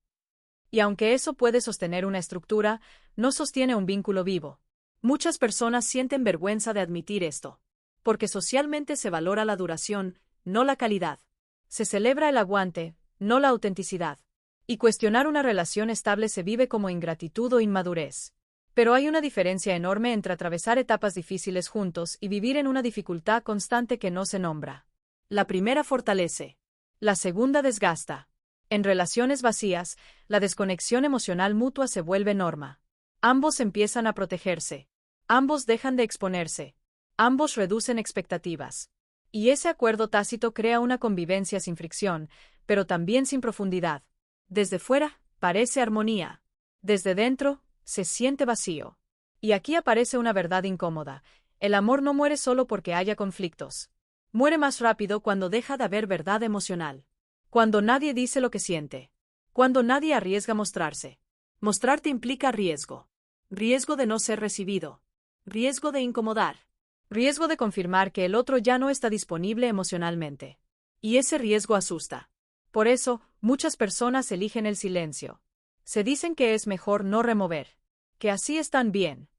Y aunque eso puede sostener una estructura, no sostiene un vínculo vivo. Muchas personas sienten vergüenza de admitir esto. Porque socialmente se valora la duración, no la calidad. Se celebra el aguante, no la autenticidad. Y cuestionar una relación estable se vive como ingratitud o inmadurez. Pero hay una diferencia enorme entre atravesar etapas difíciles juntos y vivir en una dificultad constante que no se nombra. La primera fortalece. La segunda desgasta. En relaciones vacías, la desconexión emocional mutua se vuelve norma. Ambos empiezan a protegerse. Ambos dejan de exponerse. Ambos reducen expectativas. Y ese acuerdo tácito crea una convivencia sin fricción, pero también sin profundidad. Desde fuera, parece armonía. Desde dentro, se siente vacío. Y aquí aparece una verdad incómoda. El amor no muere solo porque haya conflictos. Muere más rápido cuando deja de haber verdad emocional. Cuando nadie dice lo que siente. Cuando nadie arriesga mostrarse. Mostrarte implica riesgo. Riesgo de no ser recibido. Riesgo de incomodar. Riesgo de confirmar que el otro ya no está disponible emocionalmente. Y ese riesgo asusta. Por eso, muchas personas eligen el silencio. Se dicen que es mejor no remover. Que así están bien.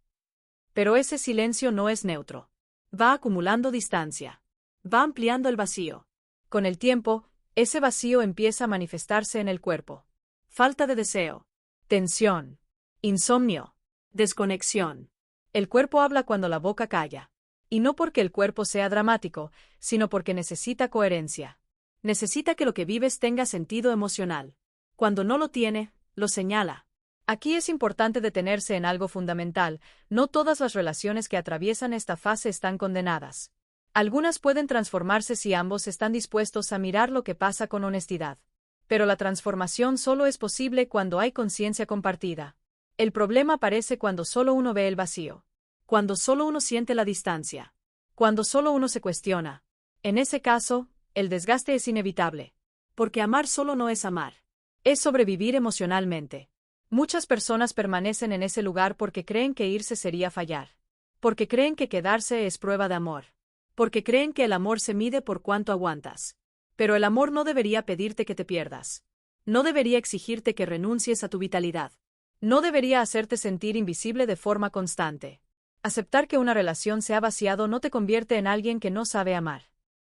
Pero ese silencio no es neutro. Va acumulando distancia. Va ampliando el vacío. Con el tiempo, ese vacío empieza a manifestarse en el cuerpo. Falta de deseo. Tensión. Insomnio. Desconexión. El cuerpo habla cuando la boca calla. Y no porque el cuerpo sea dramático, sino porque necesita coherencia. Necesita que lo que vives tenga sentido emocional. Cuando no lo tiene, lo señala. Aquí es importante detenerse en algo fundamental. No todas las relaciones que atraviesan esta fase están condenadas. Algunas pueden transformarse si ambos están dispuestos a mirar lo que pasa con honestidad. Pero la transformación solo es posible cuando hay conciencia compartida. El problema aparece cuando solo uno ve el vacío. Cuando solo uno siente la distancia. Cuando solo uno se cuestiona. En ese caso, el desgaste es inevitable. Porque amar solo no es amar. Es sobrevivir emocionalmente. Muchas personas permanecen en ese lugar porque creen que irse sería fallar. Porque creen que quedarse es prueba de amor. Porque creen que el amor se mide por cuánto aguantas. Pero el amor no debería pedirte que te pierdas. No debería exigirte que renuncies a tu vitalidad. No debería hacerte sentir invisible de forma constante. Aceptar que una relación se ha vaciado no te convierte en alguien que no sabe amar.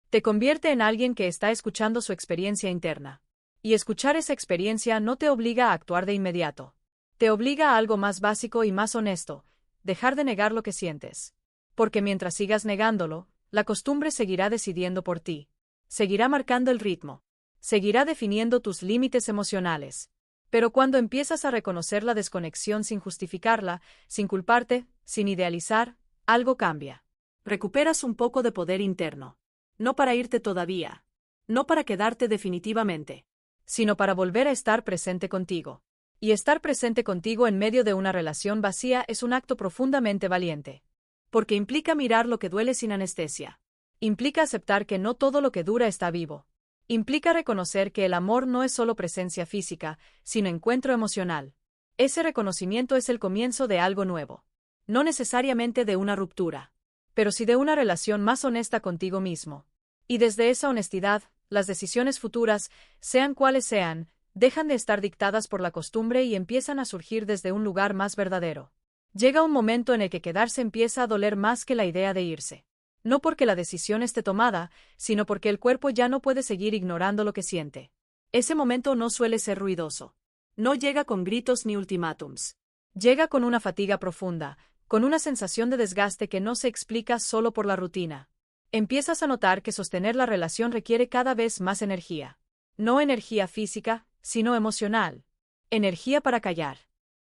Te convierte en alguien que está escuchando su experiencia interna. Y escuchar esa experiencia no te obliga a actuar de inmediato. Te obliga a algo más básico y más honesto, dejar de negar lo que sientes. Porque mientras sigas negándolo, la costumbre seguirá decidiendo por ti. Seguirá marcando el ritmo. Seguirá definiendo tus límites emocionales. Pero cuando empiezas a reconocer la desconexión sin justificarla, sin culparte, sin idealizar, algo cambia. Recuperas un poco de poder interno. No para irte todavía. No para quedarte definitivamente. Sino para volver a estar presente contigo. Y estar presente contigo en medio de una relación vacía es un acto profundamente valiente. Porque implica mirar lo que duele sin anestesia. Implica aceptar que no todo lo que dura está vivo. Implica reconocer que el amor no es solo presencia física, sino encuentro emocional. Ese reconocimiento es el comienzo de algo nuevo. no necesariamente de una ruptura, pero sí de una relación más honesta contigo mismo. Y desde esa honestidad, las decisiones futuras, sean cuales sean, dejan de estar dictadas por la costumbre y empiezan a surgir desde un lugar más verdadero. Llega un momento en el que quedarse empieza a doler más que la idea de irse. No porque la decisión esté tomada, sino porque el cuerpo ya no puede seguir ignorando lo que siente. Ese momento no suele ser ruidoso. No llega con gritos ni ultimátums. Llega con una fatiga profunda, con una sensación de desgaste que no se explica solo por la rutina. Empiezas a notar que sostener la relación requiere cada vez más energía. No energía física, sino emocional. Energía para callar,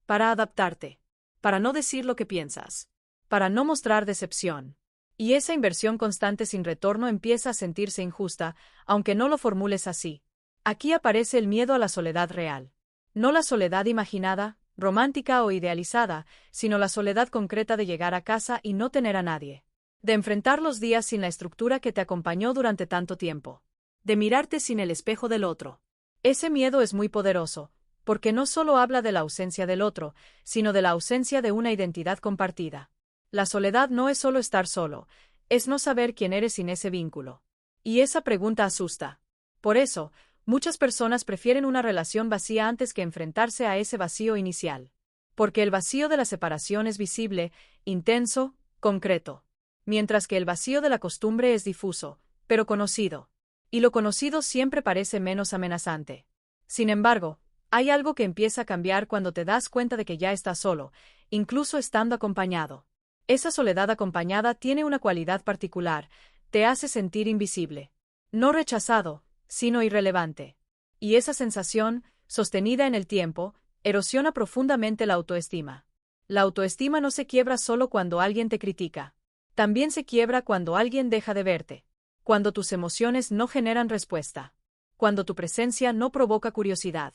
para adaptarte, para no decir lo que piensas, para no mostrar decepción. Y esa inversión constante sin retorno empieza a sentirse injusta, aunque no lo formules así. Aquí aparece el miedo a la soledad real. No la soledad imaginada, romántica o idealizada, sino la soledad concreta de llegar a casa y no tener a nadie. De enfrentar los días sin la estructura que te acompañó durante tanto tiempo. De mirarte sin el espejo del otro. Ese miedo es muy poderoso, porque no solo habla de la ausencia del otro, sino de la ausencia de una identidad compartida. La soledad no es solo estar solo, es no saber quién eres sin ese vínculo. Y esa pregunta asusta. Por eso, muchas personas prefieren una relación vacía antes que enfrentarse a ese vacío inicial. Porque el vacío de la separación es visible, intenso, concreto. Mientras que el vacío de la costumbre es difuso, pero conocido. Y lo conocido siempre parece menos amenazante. Sin embargo, hay algo que empieza a cambiar cuando te das cuenta de que ya estás solo, incluso estando acompañado. Esa soledad acompañada tiene una cualidad particular, te hace sentir invisible. No rechazado, sino irrelevante. Y esa sensación, sostenida en el tiempo, erosiona profundamente la autoestima. La autoestima no se quiebra solo cuando alguien te critica. También se quiebra cuando alguien deja de verte. Cuando tus emociones no generan respuesta. Cuando tu presencia no provoca curiosidad.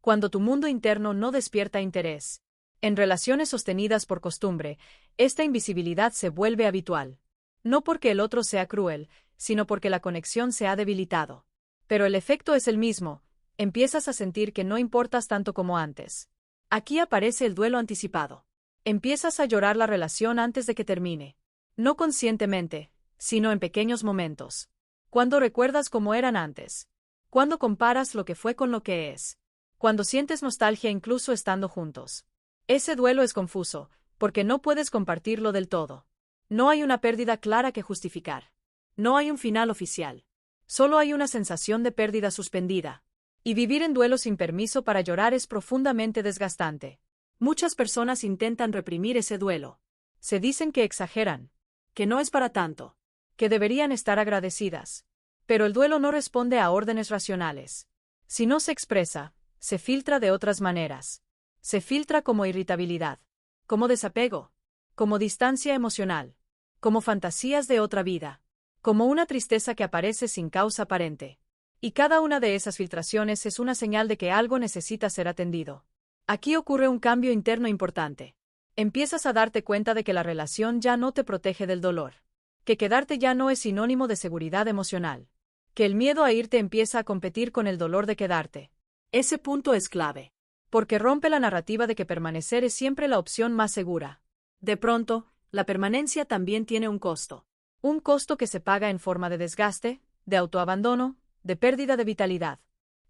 Cuando tu mundo interno no despierta interés. En relaciones sostenidas por costumbre, esta invisibilidad se vuelve habitual. No porque el otro sea cruel, sino porque la conexión se ha debilitado. Pero el efecto es el mismo, empiezas a sentir que no importas tanto como antes. Aquí aparece el duelo anticipado. Empiezas a llorar la relación antes de que termine. No conscientemente, sino en pequeños momentos. Cuando recuerdas cómo eran antes. Cuando comparas lo que fue con lo que es. Cuando sientes nostalgia incluso estando juntos. Ese duelo es confuso, porque no puedes compartirlo del todo. No hay una pérdida clara que justificar. No hay un final oficial. Solo hay una sensación de pérdida suspendida. Y vivir en duelo sin permiso para llorar es profundamente desgastante. Muchas personas intentan reprimir ese duelo. Se dicen que exageran, que no es para tanto, que deberían estar agradecidas. Pero el duelo no responde a órdenes racionales. Si no se expresa, se filtra de otras maneras. Se filtra como irritabilidad, como desapego, como distancia emocional, como fantasías de otra vida, como una tristeza que aparece sin causa aparente. Y cada una de esas filtraciones es una señal de que algo necesita ser atendido. Aquí ocurre un cambio interno importante. Empiezas a darte cuenta de que la relación ya no te protege del dolor, que quedarte ya no es sinónimo de seguridad emocional, que el miedo a irte empieza a competir con el dolor de quedarte. Ese punto es clave. Porque rompe la narrativa de que permanecer es siempre la opción más segura. De pronto, la permanencia también tiene un costo. Un costo que se paga en forma de desgaste, de autoabandono, de pérdida de vitalidad.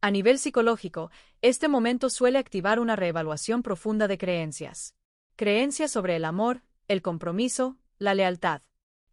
A nivel psicológico, este momento suele activar una reevaluación profunda de creencias. Creencias sobre el amor, el compromiso, la lealtad.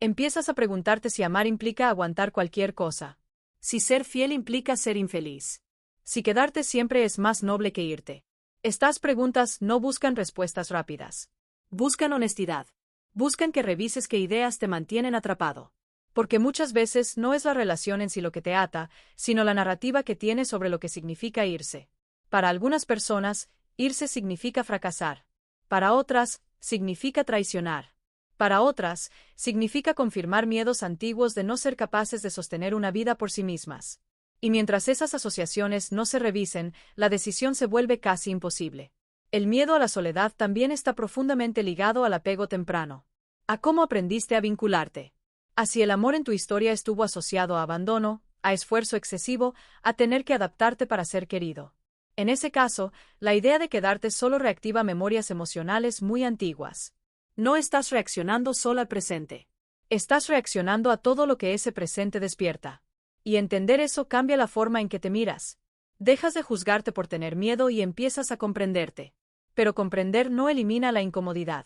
Empiezas a preguntarte si amar implica aguantar cualquier cosa. Si ser fiel implica ser infeliz. Si quedarte siempre es más noble que irte. Estas preguntas no buscan respuestas rápidas. Buscan honestidad. Buscan que revises qué ideas te mantienen atrapado. Porque muchas veces no es la relación en sí lo que te ata, sino la narrativa que tienes sobre lo que significa irse. Para algunas personas, irse significa fracasar. Para otras, significa traicionar. Para otras, significa confirmar miedos antiguos de no ser capaces de sostener una vida por sí mismas. Y mientras esas asociaciones no se revisen, la decisión se vuelve casi imposible. El miedo a la soledad también está profundamente ligado al apego temprano. A cómo aprendiste a vincularte. A si el amor en tu historia estuvo asociado a abandono, a esfuerzo excesivo, a tener que adaptarte para ser querido. En ese caso, la idea de quedarte solo reactiva memorias emocionales muy antiguas. No estás reaccionando solo al presente. Estás reaccionando a todo lo que ese presente despierta. Y entender eso cambia la forma en que te miras. Dejas de juzgarte por tener miedo y empiezas a comprenderte. Pero comprender no elimina la incomodidad.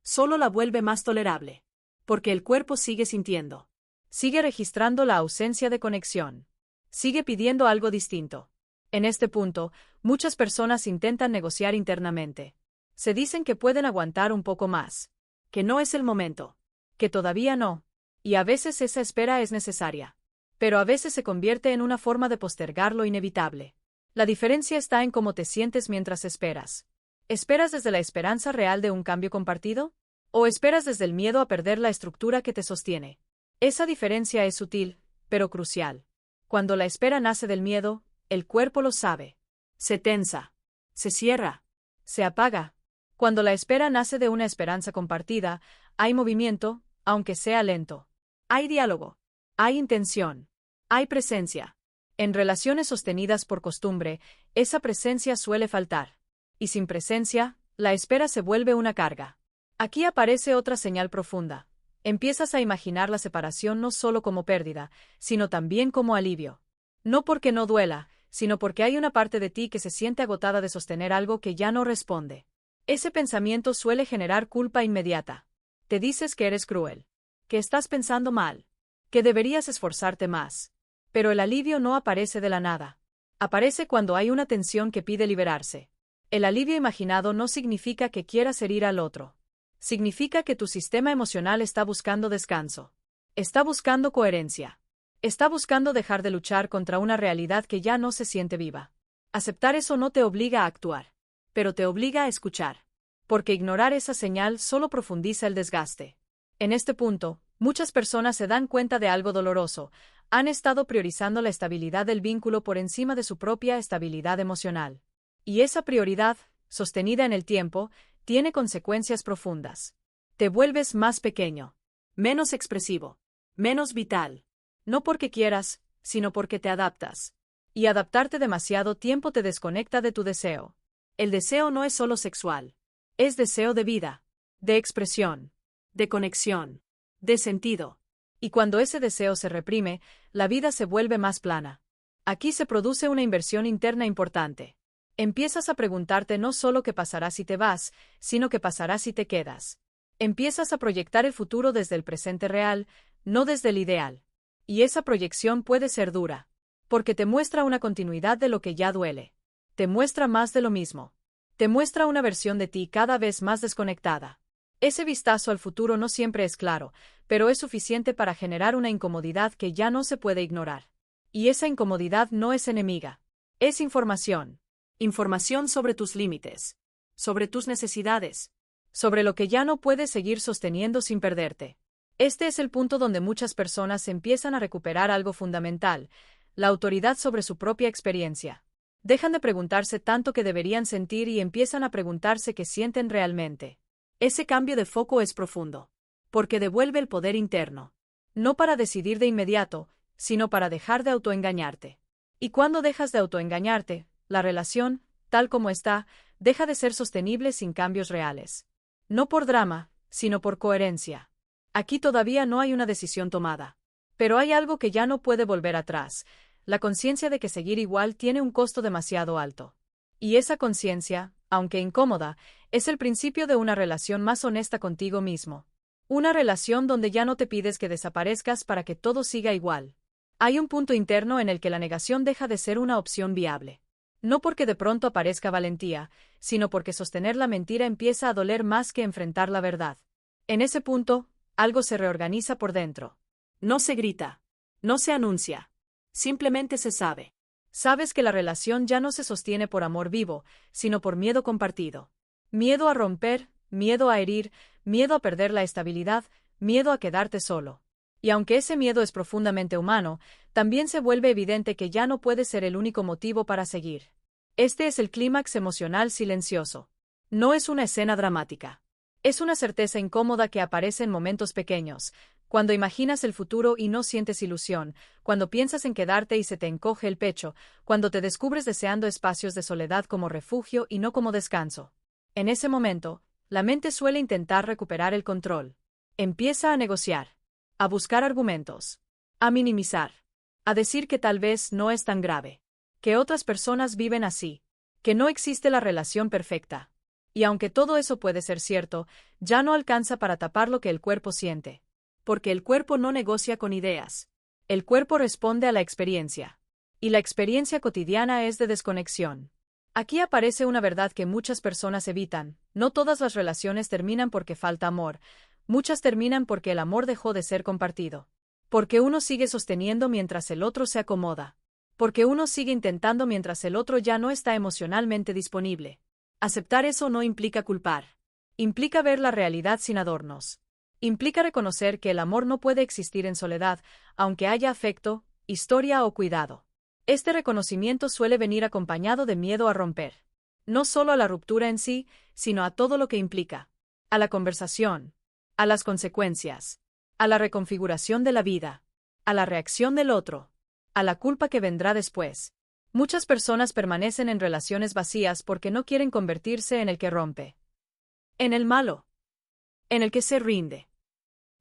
Solo la vuelve más tolerable. Porque el cuerpo sigue sintiendo. Sigue registrando la ausencia de conexión. Sigue pidiendo algo distinto. En este punto, muchas personas intentan negociar internamente. Se dicen que pueden aguantar un poco más. Que no es el momento. Que todavía no. Y a veces esa espera es necesaria. Pero a veces se convierte en una forma de postergar lo inevitable. La diferencia está en cómo te sientes mientras esperas. ¿Esperas desde la esperanza real de un cambio compartido? ¿O esperas desde el miedo a perder la estructura que te sostiene? Esa diferencia es sutil, pero crucial. Cuando la espera nace del miedo, el cuerpo lo sabe. Se tensa. Se cierra. Se apaga. Cuando la espera nace de una esperanza compartida, hay movimiento, aunque sea lento. Hay diálogo. Hay intención. Hay presencia. En relaciones sostenidas por costumbre, esa presencia suele faltar. Y sin presencia, la espera se vuelve una carga. Aquí aparece otra señal profunda. Empiezas a imaginar la separación no solo como pérdida, sino también como alivio. No porque no duela, sino porque hay una parte de ti que se siente agotada de sostener algo que ya no responde. Ese pensamiento suele generar culpa inmediata. Te dices que eres cruel, que estás pensando mal, que deberías esforzarte más. Pero el alivio no aparece de la nada. Aparece cuando hay una tensión que pide liberarse. El alivio imaginado no significa que quieras herir al otro. Significa que tu sistema emocional está buscando descanso. Está buscando coherencia. Está buscando dejar de luchar contra una realidad que ya no se siente viva. Aceptar eso no te obliga a actuar, pero te obliga a escuchar. Porque ignorar esa señal solo profundiza el desgaste. En este punto, muchas personas se dan cuenta de algo doloroso. Han estado priorizando la estabilidad del vínculo por encima de su propia estabilidad emocional. Y esa prioridad, sostenida en el tiempo, tiene consecuencias profundas. Te vuelves más pequeño, menos expresivo, menos vital. No porque quieras, sino porque te adaptas. Y adaptarte demasiado tiempo te desconecta de tu deseo. El deseo no es solo sexual. Es deseo de vida, de expresión, de conexión, de sentido. Y cuando ese deseo se reprime, la vida se vuelve más plana. Aquí se produce una inversión interna importante. Empiezas a preguntarte no solo qué pasará si te vas, sino qué pasará si te quedas. Empiezas a proyectar el futuro desde el presente real, no desde el ideal. Y esa proyección puede ser dura, porque te muestra una continuidad de lo que ya duele. Te muestra más de lo mismo. Te muestra una versión de ti cada vez más desconectada. Ese vistazo al futuro no siempre es claro, pero es suficiente para generar una incomodidad que ya no se puede ignorar. Y esa incomodidad no es enemiga. Es información. Información sobre tus límites, sobre tus necesidades, sobre lo que ya no puedes seguir sosteniendo sin perderte. Este es el punto donde muchas personas empiezan a recuperar algo fundamental, la autoridad sobre su propia experiencia. Dejan de preguntarse tanto que deberían sentir y empiezan a preguntarse qué sienten realmente. Ese cambio de foco es profundo, porque devuelve el poder interno. No para decidir de inmediato, sino para dejar de autoengañarte. Y cuando dejas de autoengañarte, la relación, tal como está, deja de ser sostenible sin cambios reales. No por drama, sino por coherencia. Aquí todavía no hay una decisión tomada. Pero hay algo que ya no puede volver atrás, la conciencia de que seguir igual tiene un costo demasiado alto. Y esa conciencia, aunque incómoda, es el principio de una relación más honesta contigo mismo. Una relación donde ya no te pides que desaparezcas para que todo siga igual. Hay un punto interno en el que la negación deja de ser una opción viable. No porque de pronto aparezca valentía, sino porque sostener la mentira empieza a doler más que enfrentar la verdad. En ese punto, algo se reorganiza por dentro. No se grita. No se anuncia. Simplemente se sabe. Sabes que la relación ya no se sostiene por amor vivo, sino por miedo compartido. Miedo a romper, miedo a herir, miedo a perder la estabilidad, miedo a quedarte solo. Y aunque ese miedo es profundamente humano, también se vuelve evidente que ya no puede ser el único motivo para seguir. Este es el clímax emocional silencioso. No es una escena dramática. Es una certeza incómoda que aparece en momentos pequeños, cuando imaginas el futuro y no sientes ilusión, cuando piensas en quedarte y se te encoge el pecho, cuando te descubres deseando espacios de soledad como refugio y no como descanso. En ese momento, La mente suele intentar recuperar el control. Empieza a negociar, a buscar argumentos, a minimizar, a decir que tal vez no es tan grave, que otras personas viven así, que no existe la relación perfecta. Y aunque todo eso puede ser cierto, ya no alcanza para tapar lo que el cuerpo siente. Porque el cuerpo no negocia con ideas. El cuerpo responde a la experiencia. Y la experiencia cotidiana es de desconexión. Aquí aparece una verdad que muchas personas evitan. No todas las relaciones terminan porque falta amor. Muchas terminan porque el amor dejó de ser compartido. Porque uno sigue sosteniendo mientras el otro se acomoda. Porque uno sigue intentando mientras el otro ya no está emocionalmente disponible. Aceptar eso no implica culpar. Implica ver la realidad sin adornos. Implica reconocer que el amor no puede existir en soledad, aunque haya afecto, historia o cuidado. Este reconocimiento suele venir acompañado de miedo a romper. No solo a la ruptura en sí, sino a todo lo que implica. A la conversación. A las consecuencias. A la reconfiguración de la vida. A la reacción del otro. A la culpa que vendrá después. Muchas personas permanecen en relaciones vacías porque no quieren convertirse en el que rompe. En el malo. En el que se rinde.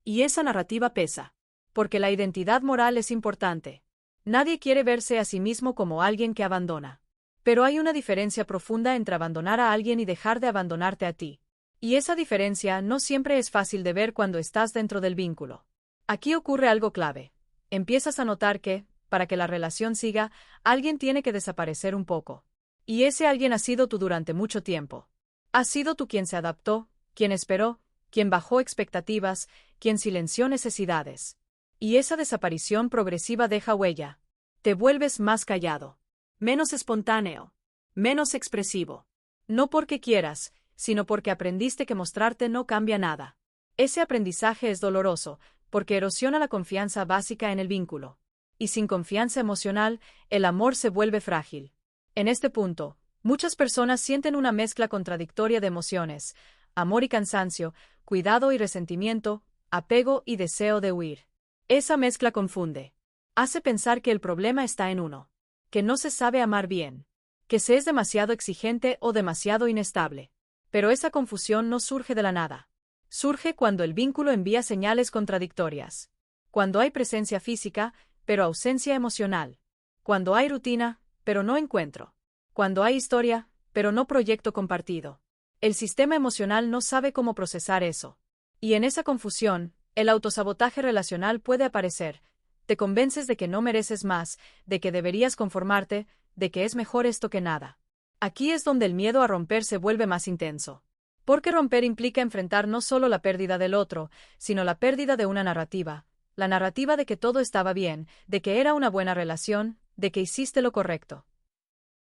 Y esa narrativa pesa. Porque la identidad moral es importante. Nadie quiere verse a sí mismo como alguien que abandona. Pero hay una diferencia profunda entre abandonar a alguien y dejar de abandonarte a ti. Y esa diferencia no siempre es fácil de ver cuando estás dentro del vínculo. Aquí ocurre algo clave. Empiezas a notar que, para que la relación siga, alguien tiene que desaparecer un poco. Y ese alguien ha sido tú durante mucho tiempo. Has sido tú quien se adaptó, quien esperó, quien bajó expectativas, quien silenció necesidades. Y esa desaparición progresiva deja huella. Te vuelves más callado, menos espontáneo, menos expresivo. No porque quieras, sino porque aprendiste que mostrarte no cambia nada. Ese aprendizaje es doloroso, porque erosiona la confianza básica en el vínculo. Y sin confianza emocional, el amor se vuelve frágil. En este punto, muchas personas sienten una mezcla contradictoria de emociones, amor y cansancio, cuidado y resentimiento, apego y deseo de huir. Esa mezcla confunde. Hace pensar que el problema está en uno. Que no se sabe amar bien. Que se es demasiado exigente o demasiado inestable. Pero esa confusión no surge de la nada. Surge cuando el vínculo envía señales contradictorias. Cuando hay presencia física, pero ausencia emocional. Cuando hay rutina, pero no encuentro. Cuando hay historia, pero no proyecto compartido. El sistema emocional no sabe cómo procesar eso. Y en esa confusión, el autosabotaje relacional puede aparecer. Te convences de que no mereces más, de que deberías conformarte, de que es mejor esto que nada. Aquí es donde el miedo a romper se vuelve más intenso. Porque romper implica enfrentar no solo la pérdida del otro, sino la pérdida de una narrativa. La narrativa de que todo estaba bien, de que era una buena relación, de que hiciste lo correcto.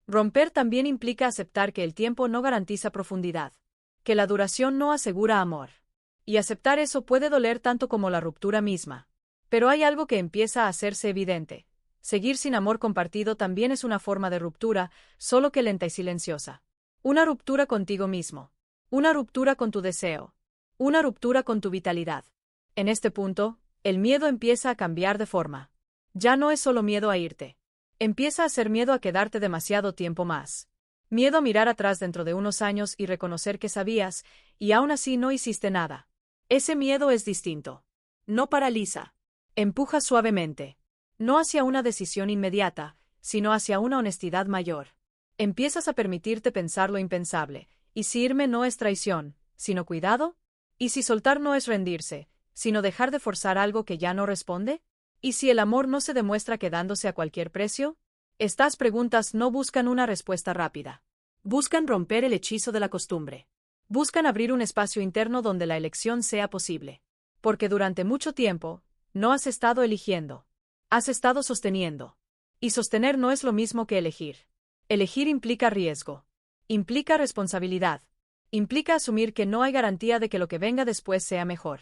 Romper también implica aceptar que el tiempo no garantiza profundidad, que la duración no asegura amor. Y aceptar eso puede doler tanto como la ruptura misma. Pero hay algo que empieza a hacerse evidente. Seguir sin amor compartido también es una forma de ruptura, solo que lenta y silenciosa. Una ruptura contigo mismo. Una ruptura con tu deseo. Una ruptura con tu vitalidad. En este punto, el miedo empieza a cambiar de forma. Ya no es solo miedo a irte. Empieza a ser miedo a quedarte demasiado tiempo más. Miedo a mirar atrás dentro de unos años y reconocer que sabías, y aún así no hiciste nada. Ese miedo es distinto. No paraliza. Empuja suavemente. No hacia una decisión inmediata, sino hacia una honestidad mayor. Empiezas a permitirte pensar lo impensable. ¿Y si irme no es traición, sino cuidado? ¿Y si soltar no es rendirse, sino dejar de forzar algo que ya no responde? ¿Y si el amor no se demuestra quedándose a cualquier precio? Estas preguntas no buscan una respuesta rápida. Buscan romper el hechizo de la costumbre. Buscan abrir un espacio interno donde la elección sea posible. Porque durante mucho tiempo, no has estado eligiendo. Has estado sosteniendo. Y sostener no es lo mismo que elegir. Elegir implica riesgo. Implica responsabilidad. Implica asumir que no hay garantía de que lo que venga después sea mejor.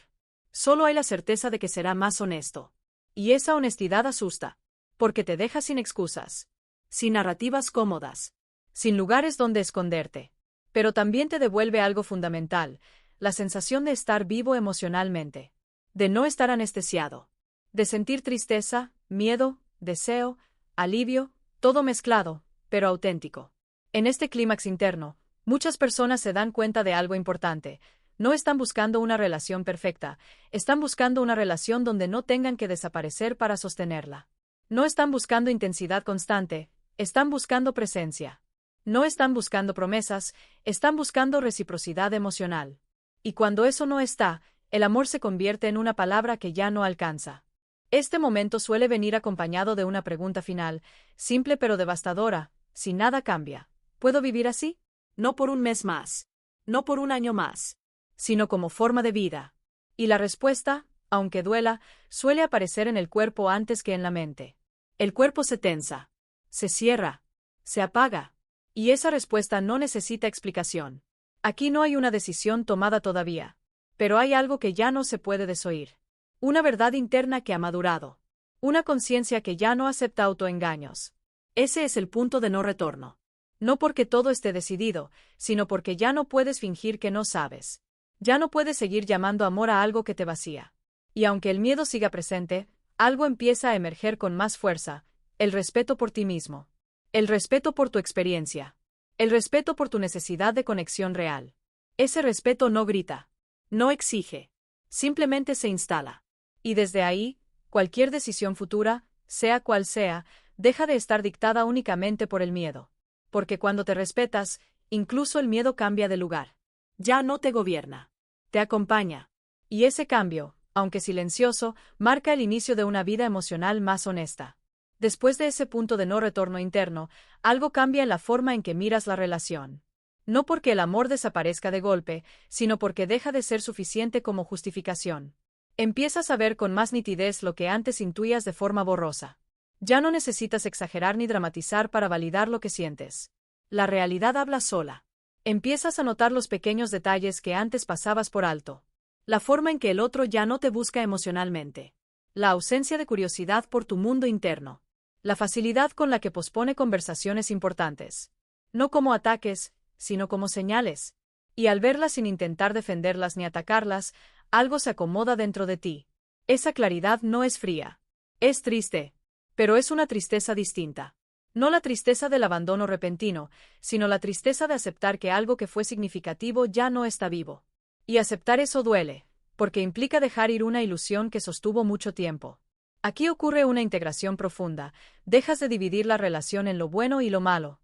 Solo hay la certeza de que será más honesto. Y esa honestidad asusta. Porque te deja sin excusas. Sin narrativas cómodas. Sin lugares donde esconderte. Pero también te devuelve algo fundamental, la sensación de estar vivo emocionalmente. De no estar anestesiado. De sentir tristeza, miedo, deseo, alivio, todo mezclado, pero auténtico. En este clímax interno, Muchas personas se dan cuenta de algo importante. No están buscando una relación perfecta, están buscando una relación donde no tengan que desaparecer para sostenerla. No están buscando intensidad constante, están buscando presencia. No están buscando promesas, están buscando reciprocidad emocional. Y cuando eso no está, el amor se convierte en una palabra que ya no alcanza. Este momento suele venir acompañado de una pregunta final, simple pero devastadora: si nada cambia, ¿puedo vivir así? No por un mes más, no por un año más, sino como forma de vida. Y la respuesta, aunque duela, suele aparecer en el cuerpo antes que en la mente. El cuerpo se tensa, se cierra, se apaga. Y esa respuesta no necesita explicación. Aquí no hay una decisión tomada todavía, pero hay algo que ya no se puede desoír. Una verdad interna que ha madurado. Una conciencia que ya no acepta autoengaños. Ese es el punto de no retorno. No porque todo esté decidido, sino porque ya no puedes fingir que no sabes. Ya no puedes seguir llamando amor a algo que te vacía. Y aunque el miedo siga presente, algo empieza a emerger con más fuerza: el respeto por ti mismo. El respeto por tu experiencia. El respeto por tu necesidad de conexión real. Ese respeto no grita. No exige. Simplemente se instala. Y desde ahí, cualquier decisión futura, sea cual sea, deja de estar dictada únicamente por el miedo. Porque cuando te respetas, incluso el miedo cambia de lugar. Ya no te gobierna. Te acompaña. Y ese cambio, aunque silencioso, marca el inicio de una vida emocional más honesta. Después de ese punto de no retorno interno, algo cambia en la forma en que miras la relación. No porque el amor desaparezca de golpe, sino porque deja de ser suficiente como justificación. Empiezas a ver con más nitidez lo que antes intuías de forma borrosa. Ya no necesitas exagerar ni dramatizar para validar lo que sientes. La realidad habla sola. Empiezas a notar los pequeños detalles que antes pasabas por alto. La forma en que el otro ya no te busca emocionalmente. La ausencia de curiosidad por tu mundo interno. La facilidad con la que pospone conversaciones importantes. No como ataques, sino como señales. Y al verlas sin intentar defenderlas ni atacarlas, algo se acomoda dentro de ti. Esa claridad no es fría. Es triste. Pero es una tristeza distinta. No la tristeza del abandono repentino, sino la tristeza de aceptar que algo que fue significativo ya no está vivo. Y aceptar eso duele, porque implica dejar ir una ilusión que sostuvo mucho tiempo. Aquí ocurre una integración profunda, dejas de dividir la relación en lo bueno y lo malo.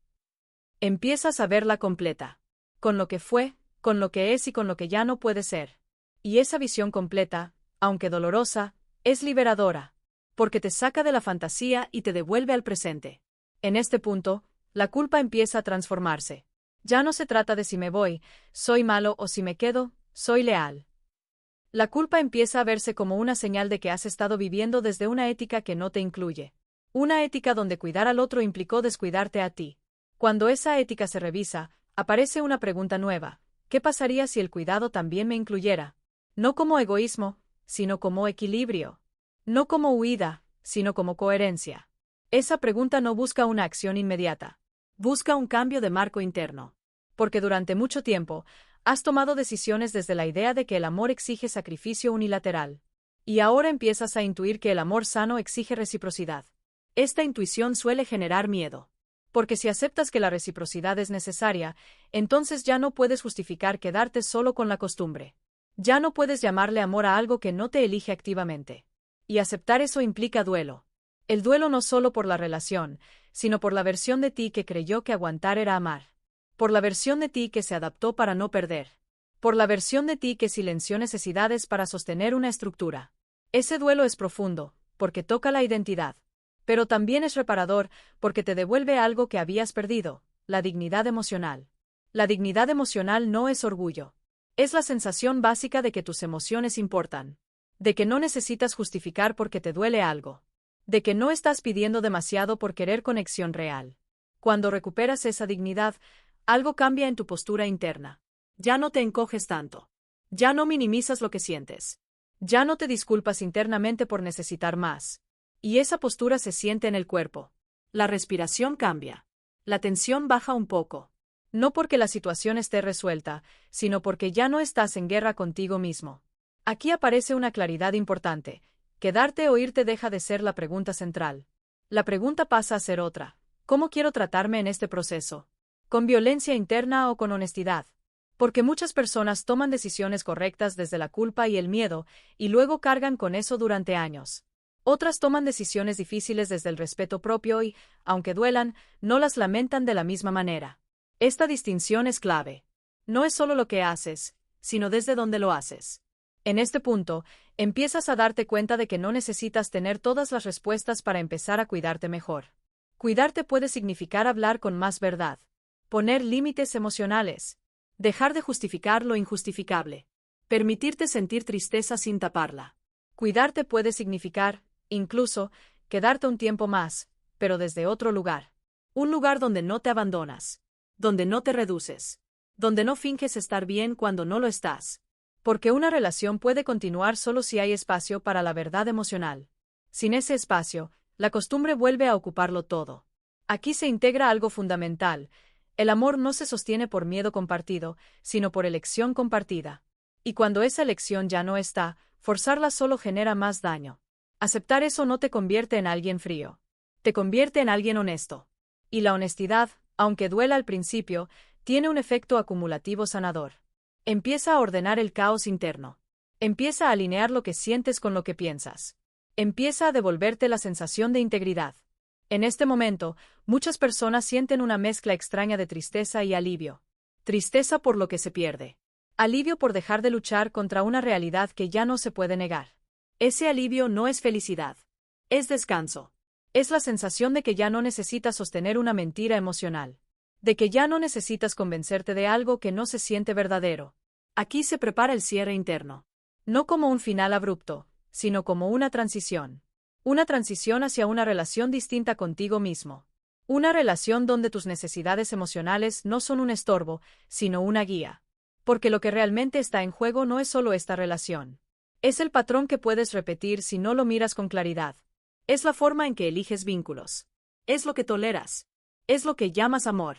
Empiezas a verla completa. Con lo que fue, con lo que es y con lo que ya no puede ser. Y esa visión completa, aunque dolorosa, es liberadora, porque te saca de la fantasía y te devuelve al presente. En este punto, la culpa empieza a transformarse. Ya no se trata de si me voy, soy malo, o si me quedo, soy leal. La culpa empieza a verse como una señal de que has estado viviendo desde una ética que no te incluye. Una ética donde cuidar al otro implicó descuidarte a ti. Cuando esa ética se revisa, aparece una pregunta nueva: ¿qué pasaría si el cuidado también me incluyera? No como egoísmo, sino como equilibrio. No como huida, sino como coherencia. Esa pregunta no busca una acción inmediata. Busca un cambio de marco interno. Porque durante mucho tiempo, has tomado decisiones desde la idea de que el amor exige sacrificio unilateral. Y ahora empiezas a intuir que el amor sano exige reciprocidad. Esta intuición suele generar miedo. Porque si aceptas que la reciprocidad es necesaria, entonces ya no puedes justificar quedarte solo con la costumbre. Ya no puedes llamarle amor a algo que no te elige activamente. Y aceptar eso implica duelo. El duelo no solo por la relación, sino por la versión de ti que creyó que aguantar era amar. Por la versión de ti que se adaptó para no perder. Por la versión de ti que silenció necesidades para sostener una estructura. Ese duelo es profundo, porque toca la identidad. Pero también es reparador, porque te devuelve algo que habías perdido: la dignidad emocional. La dignidad emocional no es orgullo. Es la sensación básica de que tus emociones importan. De que no necesitas justificar porque te duele algo. De que no estás pidiendo demasiado por querer conexión real. Cuando recuperas esa dignidad, algo cambia en tu postura interna. Ya no te encoges tanto. Ya no minimizas lo que sientes. Ya no te disculpas internamente por necesitar más. Y esa postura se siente en el cuerpo. La respiración cambia. La tensión baja un poco. No porque la situación esté resuelta, sino porque ya no estás en guerra contigo mismo. Aquí aparece una claridad importante. Quedarte o irte deja de ser la pregunta central. La pregunta pasa a ser otra: ¿cómo quiero tratarme en este proceso? ¿Con violencia interna o con honestidad? Porque muchas personas toman decisiones correctas desde la culpa y el miedo, y luego cargan con eso durante años. Otras toman decisiones difíciles desde el respeto propio y, aunque duelan, no las lamentan de la misma manera. Esta distinción es clave. No es solo lo que haces, sino desde dónde lo haces. En este punto, empiezas a darte cuenta de que no necesitas tener todas las respuestas para empezar a cuidarte mejor. Cuidarte puede significar hablar con más verdad, poner límites emocionales, dejar de justificar lo injustificable, permitirte sentir tristeza sin taparla. Cuidarte puede significar, incluso, quedarte un tiempo más, pero desde otro lugar. Un lugar donde no te abandonas, donde no te reduces, donde no finges estar bien cuando no lo estás. Porque una relación puede continuar solo si hay espacio para la verdad emocional. Sin ese espacio, la costumbre vuelve a ocuparlo todo. Aquí se integra algo fundamental. El amor no se sostiene por miedo compartido, sino por elección compartida. Y cuando esa elección ya no está, forzarla solo genera más daño. Aceptar eso no te convierte en alguien frío. Te convierte en alguien honesto. Y la honestidad, aunque duela al principio, tiene un efecto acumulativo sanador. Empieza a ordenar el caos interno. Empieza a alinear lo que sientes con lo que piensas. Empieza a devolverte la sensación de integridad. En este momento, muchas personas sienten una mezcla extraña de tristeza y alivio. Tristeza por lo que se pierde. Alivio por dejar de luchar contra una realidad que ya no se puede negar. Ese alivio no es felicidad. Es descanso. Es la sensación de que ya no necesitas sostener una mentira emocional. De que ya no necesitas convencerte de algo que no se siente verdadero. Aquí se prepara el cierre interno. No como un final abrupto, sino como una transición. Una transición hacia una relación distinta contigo mismo. Una relación donde tus necesidades emocionales no son un estorbo, sino una guía. Porque lo que realmente está en juego no es solo esta relación. Es el patrón que puedes repetir si no lo miras con claridad. Es la forma en que eliges vínculos. Es lo que toleras. Es lo que llamas amor.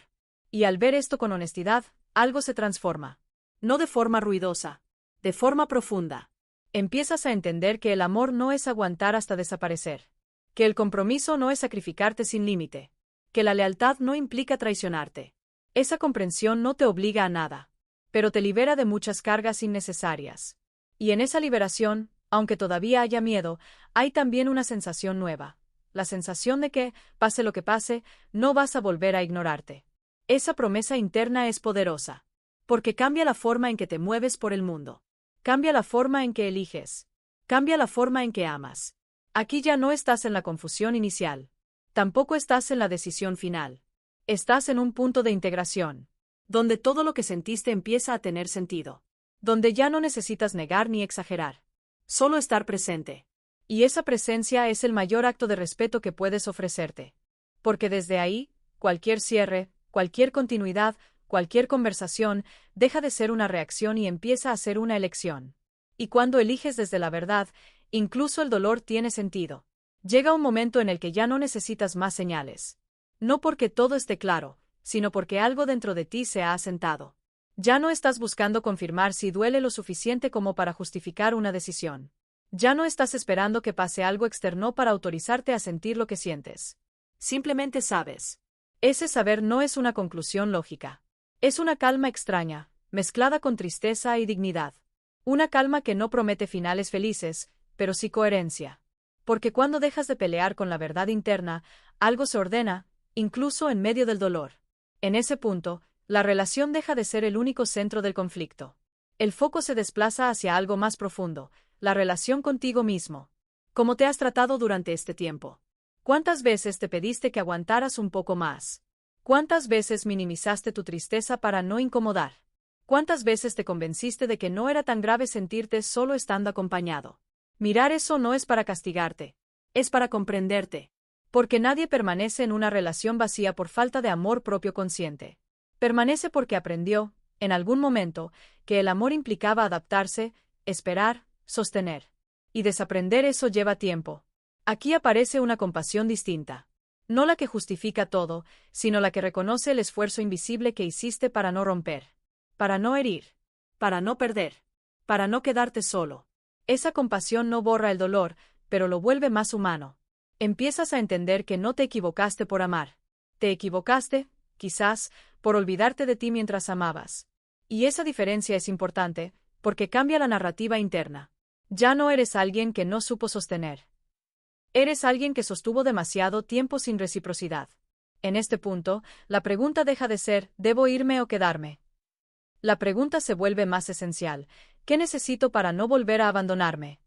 Y al ver esto con honestidad, algo se transforma. No de forma ruidosa, de forma profunda. Empiezas a entender que el amor no es aguantar hasta desaparecer. Que el compromiso no es sacrificarte sin límite. Que la lealtad no implica traicionarte. Esa comprensión no te obliga a nada, pero te libera de muchas cargas innecesarias. Y en esa liberación, aunque todavía haya miedo, hay también una sensación nueva. La sensación de que, pase lo que pase, no vas a volver a ignorarte. Esa promesa interna es poderosa. Porque cambia la forma en que te mueves por el mundo. Cambia la forma en que eliges. Cambia la forma en que amas. Aquí ya no estás en la confusión inicial. Tampoco estás en la decisión final. Estás en un punto de integración. Donde todo lo que sentiste empieza a tener sentido. Donde ya no necesitas negar ni exagerar. Solo estar presente. Y esa presencia es el mayor acto de respeto que puedes ofrecerte. Porque desde ahí, cualquier cierre, cualquier continuidad, cualquier conversación, deja de ser una reacción y empieza a ser una elección. Y cuando eliges desde la verdad, incluso el dolor tiene sentido. Llega un momento en el que ya no necesitas más señales. No porque todo esté claro, sino porque algo dentro de ti se ha asentado. Ya no estás buscando confirmar si duele lo suficiente como para justificar una decisión. Ya no estás esperando que pase algo externo para autorizarte a sentir lo que sientes. Simplemente sabes. Ese saber no es una conclusión lógica. Es una calma extraña, mezclada con tristeza y dignidad. Una calma que no promete finales felices, pero sí coherencia. Porque cuando dejas de pelear con la verdad interna, algo se ordena, incluso en medio del dolor. En ese punto, la relación deja de ser el único centro del conflicto. El foco se desplaza hacia algo más profundo, la relación contigo mismo. ¿Cómo te has tratado durante este tiempo? ¿Cuántas veces te pediste que aguantaras un poco más? ¿Cuántas veces minimizaste tu tristeza para no incomodar? ¿Cuántas veces te convenciste de que no era tan grave sentirte solo estando acompañado? Mirar eso no es para castigarte, es para comprenderte. Porque nadie permanece en una relación vacía por falta de amor propio consciente. Permanece porque aprendió, en algún momento, que el amor implicaba adaptarse, esperar, sostener. Y desaprender eso lleva tiempo. Aquí aparece una compasión distinta. No la que justifica todo, sino la que reconoce el esfuerzo invisible que hiciste para no romper, para no herir, para no perder, para no quedarte solo. Esa compasión no borra el dolor, pero lo vuelve más humano. Empiezas a entender que no te equivocaste por amar. Te equivocaste quizás, por olvidarte de ti mientras amabas. Y esa diferencia es importante, porque cambia la narrativa interna. Ya no eres alguien que no supo sostener. Eres alguien que sostuvo demasiado tiempo sin reciprocidad. En este punto, la pregunta deja de ser, ¿debo irme o quedarme? La pregunta se vuelve más esencial, ¿qué necesito para no volver a abandonarme?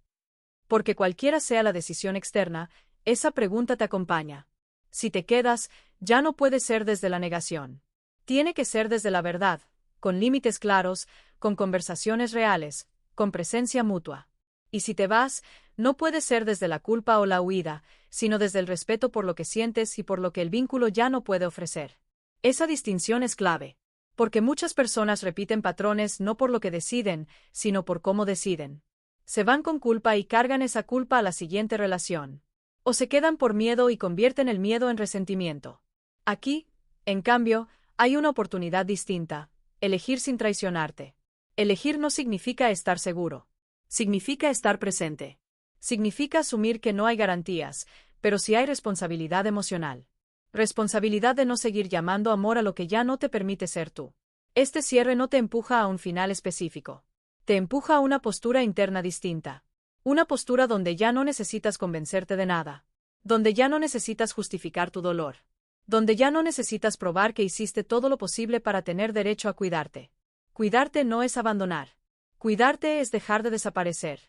Porque cualquiera sea la decisión externa, esa pregunta te acompaña. Si te quedas, ya no puede ser desde la negación. Tiene que ser desde la verdad, con límites claros, con conversaciones reales, con presencia mutua. Y si te vas, no puede ser desde la culpa o la huida, sino desde el respeto por lo que sientes y por lo que el vínculo ya no puede ofrecer. Esa distinción es clave, porque muchas personas repiten patrones no por lo que deciden, sino por cómo deciden. Se van con culpa y cargan esa culpa a la siguiente relación. O se quedan por miedo y convierten el miedo en resentimiento. Aquí, en cambio, hay una oportunidad distinta: elegir sin traicionarte. Elegir no significa estar seguro. Significa estar presente. Significa asumir que no hay garantías, pero sí hay responsabilidad emocional. Responsabilidad de no seguir llamando amor a lo que ya no te permite ser tú. Este cierre no te empuja a un final específico. Te empuja a una postura interna distinta. Una postura donde ya no necesitas convencerte de nada. Donde ya no necesitas justificar tu dolor. Donde ya no necesitas probar que hiciste todo lo posible para tener derecho a cuidarte. Cuidarte no es abandonar. Cuidarte es dejar de desaparecer.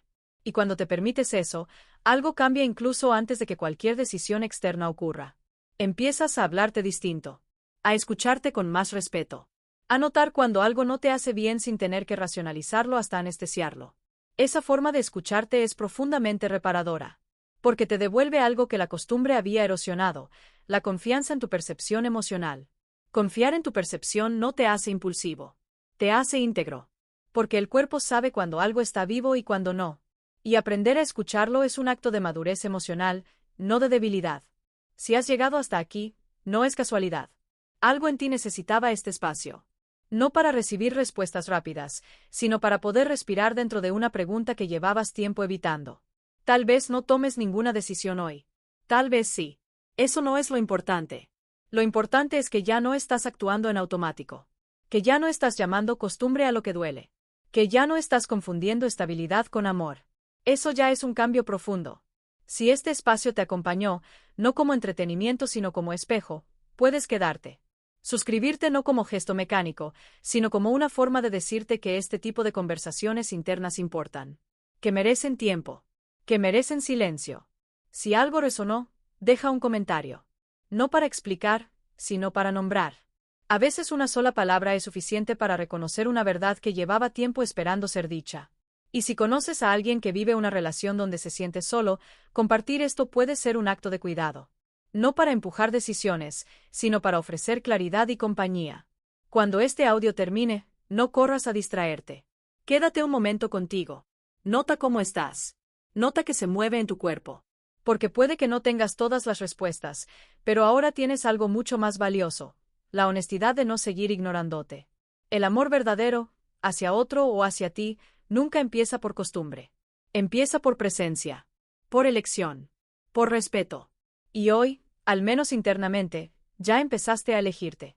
Y cuando te permites eso, algo cambia incluso antes de que cualquier decisión externa ocurra. Empiezas a hablarte distinto. A escucharte con más respeto. A notar cuando algo no te hace bien sin tener que racionalizarlo hasta anestesiarlo. Esa forma de escucharte es profundamente reparadora. Porque te devuelve algo que la costumbre había erosionado: la confianza en tu percepción emocional. Confiar en tu percepción no te hace impulsivo. Te hace íntegro. Porque el cuerpo sabe cuando algo está vivo y cuando no. Y aprender a escucharlo es un acto de madurez emocional, no de debilidad. Si has llegado hasta aquí, no es casualidad. Algo en ti necesitaba este espacio. No para recibir respuestas rápidas, sino para poder respirar dentro de una pregunta que llevabas tiempo evitando. Tal vez no tomes ninguna decisión hoy. Tal vez sí. Eso no es lo importante. Lo importante es que ya no estás actuando en automático. Que ya no estás llamando costumbre a lo que duele. Que ya no estás confundiendo estabilidad con amor. Eso ya es un cambio profundo. Si este espacio te acompañó, no como entretenimiento sino como espejo, puedes quedarte. Suscribirte no como gesto mecánico, sino como una forma de decirte que este tipo de conversaciones internas importan. Que merecen tiempo. Que merecen silencio. Si algo resonó, deja un comentario. No para explicar, sino para nombrar. A veces una sola palabra es suficiente para reconocer una verdad que llevaba tiempo esperando ser dicha. Y si conoces a alguien que vive una relación donde se siente solo, compartir esto puede ser un acto de cuidado. No para empujar decisiones, sino para ofrecer claridad y compañía. Cuando este audio termine, no corras a distraerte. Quédate un momento contigo. Nota cómo estás. Nota que se mueve en tu cuerpo. Porque puede que no tengas todas las respuestas, pero ahora tienes algo mucho más valioso: la honestidad de no seguir ignorándote. El amor verdadero, hacia otro o hacia ti, nunca empieza por costumbre. Empieza por presencia, por elección, por respeto. Y hoy, al menos internamente, ya empezaste a elegirte.